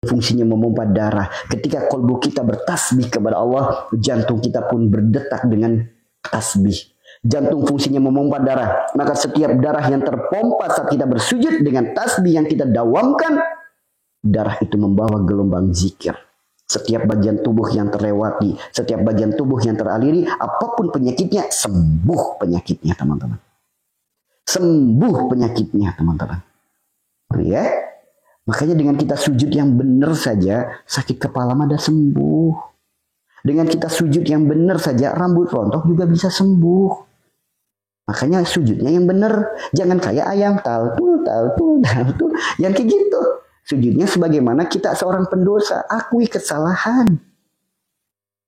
fungsinya memompa darah. Ketika kolbu kita bertasbih kepada Allah, jantung kita pun berdetak dengan tasbih. Jantung fungsinya memompa darah. Maka setiap darah yang terpompa saat kita bersujud dengan tasbih yang kita dawamkan, darah itu membawa gelombang zikir. Setiap bagian tubuh yang terlewati, setiap bagian tubuh yang teraliri, apapun penyakitnya, sembuh penyakitnya, teman-teman. Sembuh penyakitnya, teman-teman. Ya? Makanya dengan kita sujud yang benar saja, sakit kepala ada sembuh. Dengan kita sujud yang benar saja, rambut rontok juga bisa sembuh. Makanya sujudnya yang benar. Jangan kayak ayam taltul. Yang kayak gitu. Sujudnya sebagaimana kita seorang pendosa. Akui kesalahan.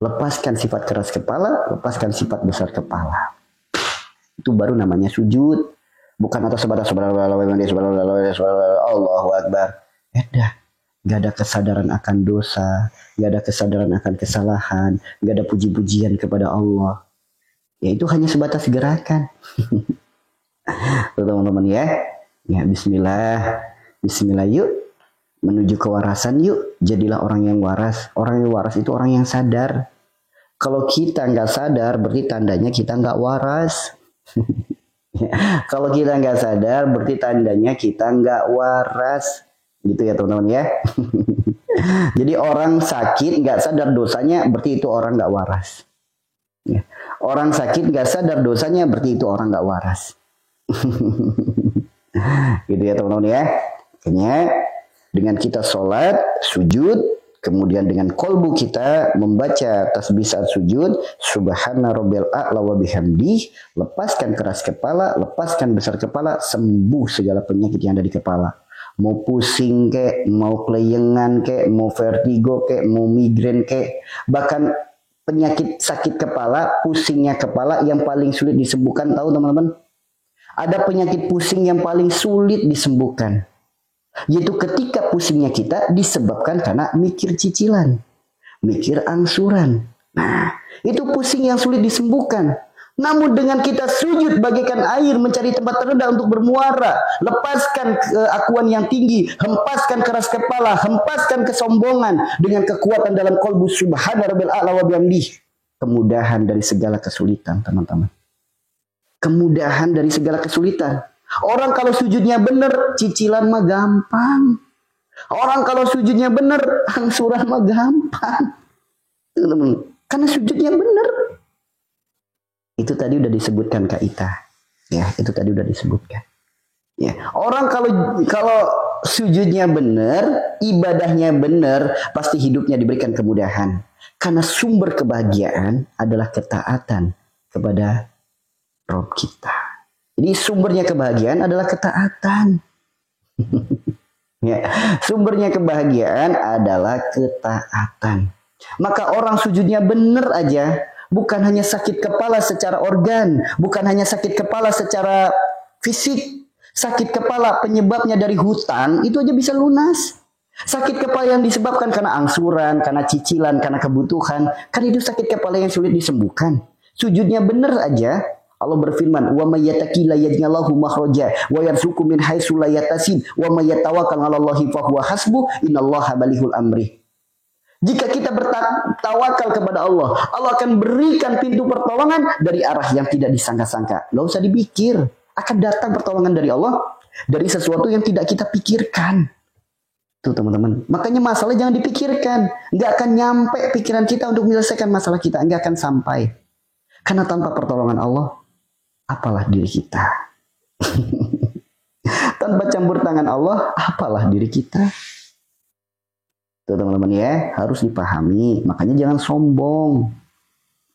Lepaskan sifat keras kepala. Lepaskan sifat besar kepala. Itu baru namanya sujud. Bukan atas sebatas Allahu Akbar. Gak ada kesadaran akan dosa. Gak ada kesadaran akan kesalahan. Gak ada puji-pujian kepada Allah. Ya itu hanya sebatas gerakan. Teman-teman ya. Ya bismillah. Bismillah yuk. Menuju kewarasan yuk. Jadilah orang yang waras. Orang yang waras itu orang yang sadar. Kalau kita nggak sadar berarti tandanya kita nggak waras. Kalau kita nggak sadar berarti tandanya kita nggak waras. Gitu ya teman-teman ya. Jadi orang sakit nggak sadar dosanya berarti itu orang nggak waras. Ya. Orang sakit nggak sadar dosanya berarti itu orang nggak waras. Gitu ya teman-teman ya. Makanya dengan kita sholat, sujud, kemudian dengan kolbu kita membaca tasbih saat sujud, subhana rabbiyal a'la wa bihamdih, lepaskan keras kepala, lepaskan besar kepala, sembuh segala penyakit yang ada di kepala. Mau pusing kek, mau kelayangan kek, mau vertigo kek, mau migrain kek, bahkan penyakit sakit kepala, pusingnya kepala yang paling sulit disembuhkan, tahu teman-teman? Ada penyakit pusing yang paling sulit disembuhkan. Yaitu ketika pusingnya kita disebabkan karena mikir cicilan, mikir angsuran. Nah, itu pusing yang sulit disembuhkan. Namun dengan kita sujud bagaikan air mencari tempat terendah untuk bermuara, lepaskan keakuan yang tinggi, hempaskan keras kepala, hempaskan kesombongan dengan kekuatan dalam kolbu subhana rabbil a'la wa bihamdih. Kemudahan dari segala kesulitan, teman-teman. Kemudahan dari segala kesulitan. Orang kalau sujudnya benar, cicilan mah gampang. Orang kalau sujudnya benar, angsuran mah gampang. Karena sujudnya benar. Itu tadi udah disebutkan Kak Ita. Ya, itu tadi udah disebutkan. Ya, orang kalau sujudnya benar, ibadahnya benar, pasti hidupnya diberikan kemudahan. Karena sumber kebahagiaan adalah ketaatan kepada Rob kita. Jadi sumbernya kebahagiaan adalah ketaatan. Ya, sumbernya kebahagiaan adalah ketaatan. Maka orang sujudnya benar aja, bukan hanya sakit kepala secara organ, bukan hanya sakit kepala secara fisik. Sakit kepala penyebabnya dari hutang, itu aja bisa lunas. Sakit kepala yang disebabkan karena angsuran, karena cicilan, karena kebutuhan, kan itu sakit kepala yang sulit disembuhkan. Sujudnya benar aja, Allah berfirman, "Wa may yattaqi la yaj'alhu makhraja wa yarzuqhu min haitsu la yahtasib wa may yatawakkal 'alallahi fa huwa hasbuh innallaha balighul amri." Jika kita bertawakal kepada Allah, Allah akan berikan pintu pertolongan dari arah yang tidak disangka-sangka. Nggak usah dipikir, akan datang pertolongan dari Allah dari sesuatu yang tidak kita pikirkan. Tuh teman-teman, makanya masalah jangan dipikirkan. Nggak akan nyampe pikiran kita untuk menyelesaikan masalah kita, nggak akan sampai. Karena tanpa pertolongan Allah, apalah diri kita. Tanpa campur tangan Allah, apalah diri kita. Tuh teman-teman ya, harus dipahami. Makanya jangan sombong.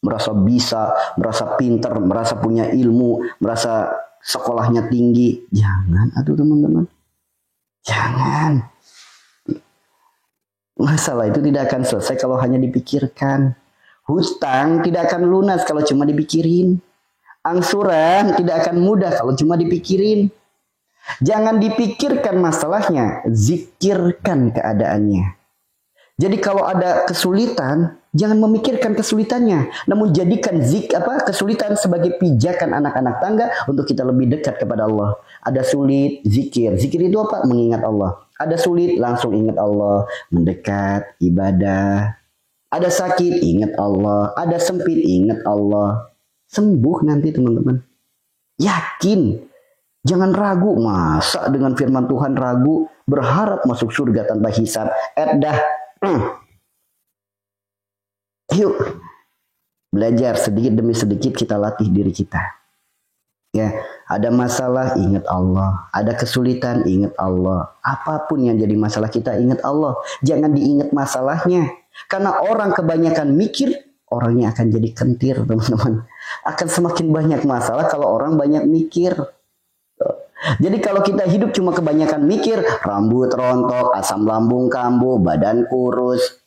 Merasa bisa, merasa pintar, merasa punya ilmu, merasa sekolahnya tinggi. Jangan, aduh teman-teman. Jangan. Masalah itu tidak akan selesai kalau hanya dipikirkan. Hutang tidak akan lunas kalau cuma dipikirin. Angsuran tidak akan mudah kalau cuma dipikirin. Jangan dipikirkan masalahnya, zikirkan keadaannya. Jadi kalau ada kesulitan, jangan memikirkan kesulitannya, namun jadikan kesulitan sebagai pijakan anak-anak tangga untuk kita lebih dekat kepada Allah. Ada sulit, zikir. Zikir itu apa? Mengingat Allah. Ada sulit, langsung ingat Allah, mendekat, ibadah. Ada sakit, ingat Allah. Ada sempit, ingat Allah. Sembuh nanti teman-teman. Yakin. Jangan ragu. Masa dengan firman Tuhan ragu, berharap masuk surga tanpa hisab. Yuk, belajar sedikit demi sedikit, kita latih diri kita. Ya, ada masalah, ingat Allah. Ada kesulitan, ingat Allah. Apapun yang jadi masalah kita, ingat Allah. Jangan diingat masalahnya. Karena orang kebanyakan mikir, orangnya akan jadi kentir, teman-teman. Akan semakin banyak masalah kalau orang banyak mikir. Jadi kalau kita hidup cuma kebanyakan mikir, rambut rontok, asam lambung kambuh, badan kurus,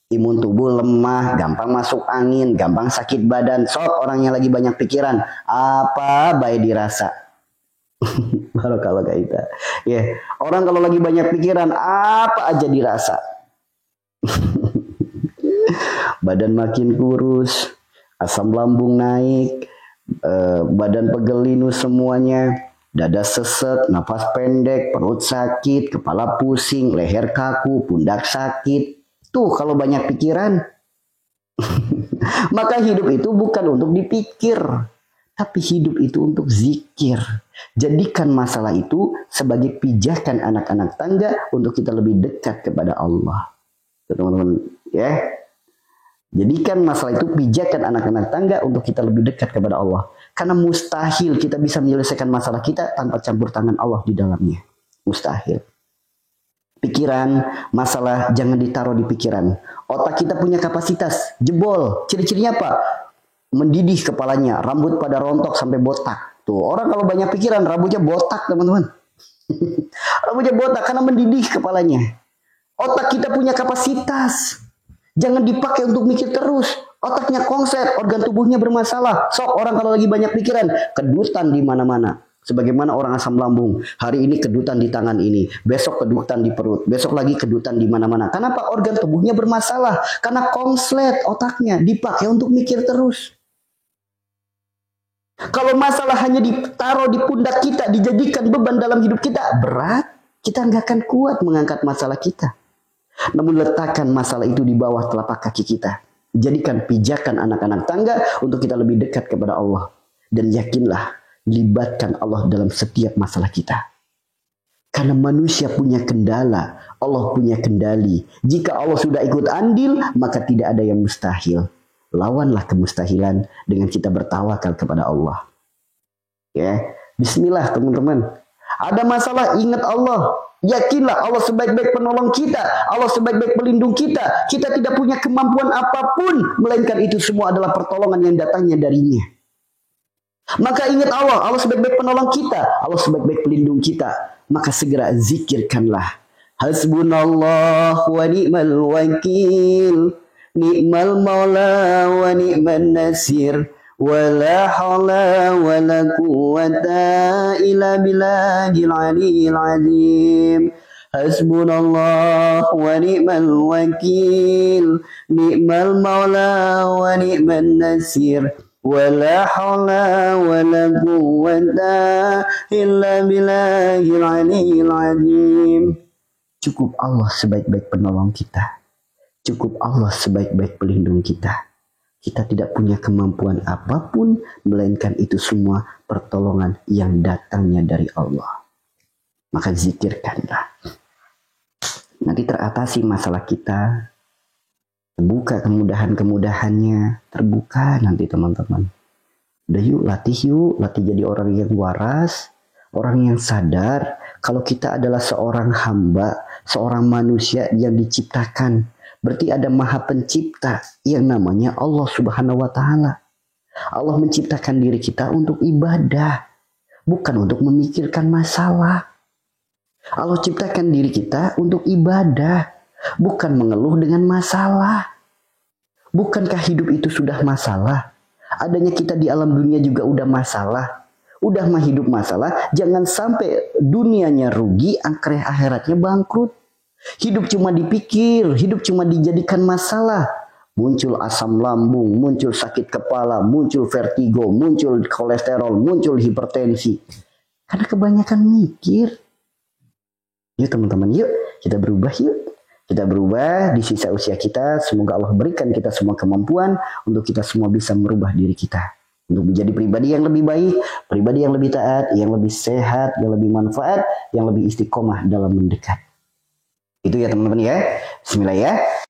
imun tubuh lemah, gampang masuk angin, gampang sakit badan. Sok orang yang lagi banyak pikiran, apa baik dirasa. Barakallah kita. Ya, orang kalau lagi banyak pikiran, apa aja dirasa. Badan makin kurus, asam lambung naik, badan pegel linu semuanya. Dada sesek, nafas pendek, perut sakit, kepala pusing, leher kaku, pundak sakit. Tuh kalau banyak pikiran. Maka hidup itu bukan untuk dipikir. Tapi hidup itu untuk zikir. Jadikan masalah itu sebagai pijakan anak-anak tangga untuk kita lebih dekat kepada Allah. Teman-teman, ya. Jadikan masalah itu pijakan anak-anak tangga untuk kita lebih dekat kepada Allah. Karena mustahil kita bisa menyelesaikan masalah kita tanpa campur tangan Allah di dalamnya. Mustahil. Pikiran, masalah jangan ditaruh di pikiran. Otak kita punya kapasitas, jebol. Ciri-cirinya apa? Mendidih kepalanya, rambut pada rontok sampai botak. Tuh, orang kalau banyak pikiran, rambutnya botak, teman-teman. Rambutnya botak karena mendidih kepalanya. Otak kita punya kapasitas. Jangan dipakai untuk mikir terus. Otaknya konslet, organ tubuhnya bermasalah. Sok orang kalau lagi banyak pikiran, kedutan di mana-mana. Sebagaimana orang asam lambung, hari ini kedutan di tangan ini, besok kedutan di perut, besok lagi kedutan di mana-mana. Kenapa? Organ tubuhnya bermasalah. Karena konslet otaknya dipakai untuk mikir terus. Kalau masalah hanya ditaruh di pundak kita, dijadikan beban dalam hidup kita, berat. Kita nggak akan kuat mengangkat masalah kita. Namun letakkan masalah itu di bawah telapak kaki kita. Jadikan pijakan anak-anak tangga untuk kita lebih dekat kepada Allah. Dan yakinlah, libatkan Allah dalam setiap masalah kita. Karena manusia punya kendala, Allah punya kendali. Jika Allah sudah ikut andil, maka tidak ada yang mustahil. Lawanlah kemustahilan dengan kita bertawakal kepada Allah. Ya, bismillah teman-teman. Ada masalah, ingat Allah. Yakinlah Allah sebaik-baik penolong kita. Allah sebaik-baik pelindung kita. Kita tidak punya kemampuan apapun. Melainkan itu semua adalah pertolongan yang datangnya darinya. Maka ingat Allah. Allah sebaik-baik penolong kita. Allah sebaik-baik pelindung kita. Maka segera zikirkanlah. Hasbunallah wa ni'mal wakil. Ni'mal maula wa ni'man nasir. Wala hawla wala quwwata illa billahil aliyyil azim. Hasbunallah wa ni'mal wakil. Ni'mal maula wa ni'man nasir. Wala hawla wala quwwata illa billahil aliyyil azim. Cukup Allah sebaik-baik penolong kita. Cukup Allah sebaik-baik pelindung kita. Kita tidak punya kemampuan apapun, melainkan itu semua pertolongan yang datangnya dari Allah. Maka zikirkanlah. Nanti teratasi masalah kita. Terbuka kemudahan-kemudahannya. Terbuka nanti teman-teman. Udah yuk, latih jadi orang yang waras. Orang yang sadar. Kalau kita adalah seorang hamba, seorang manusia yang diciptakan. Berarti ada Maha Pencipta yang namanya Allah Subhanahu wa Ta'ala. Allah menciptakan diri kita untuk ibadah, bukan untuk memikirkan masalah. Allah ciptakan diri kita untuk ibadah, bukan mengeluh dengan masalah. Bukankah hidup itu sudah masalah? Adanya kita di alam dunia juga udah masalah. Udah mah hidup masalah, jangan sampai dunianya rugi, akhiratnya bangkrut. Hidup cuma dipikir, hidup cuma dijadikan masalah. Muncul asam lambung, muncul sakit kepala, muncul vertigo, muncul kolesterol, muncul hipertensi. Karena kebanyakan mikir. Yuk teman-teman, yuk kita berubah yuk. Kita berubah di sisa usia kita. Semoga Allah berikan kita semua kemampuan untuk kita semua bisa merubah diri kita. Untuk menjadi pribadi yang lebih baik, pribadi yang lebih taat, yang lebih sehat, yang lebih manfaat, yang lebih istiqomah dalam mendekat. Itu ya teman-teman ya. Bismillah ya.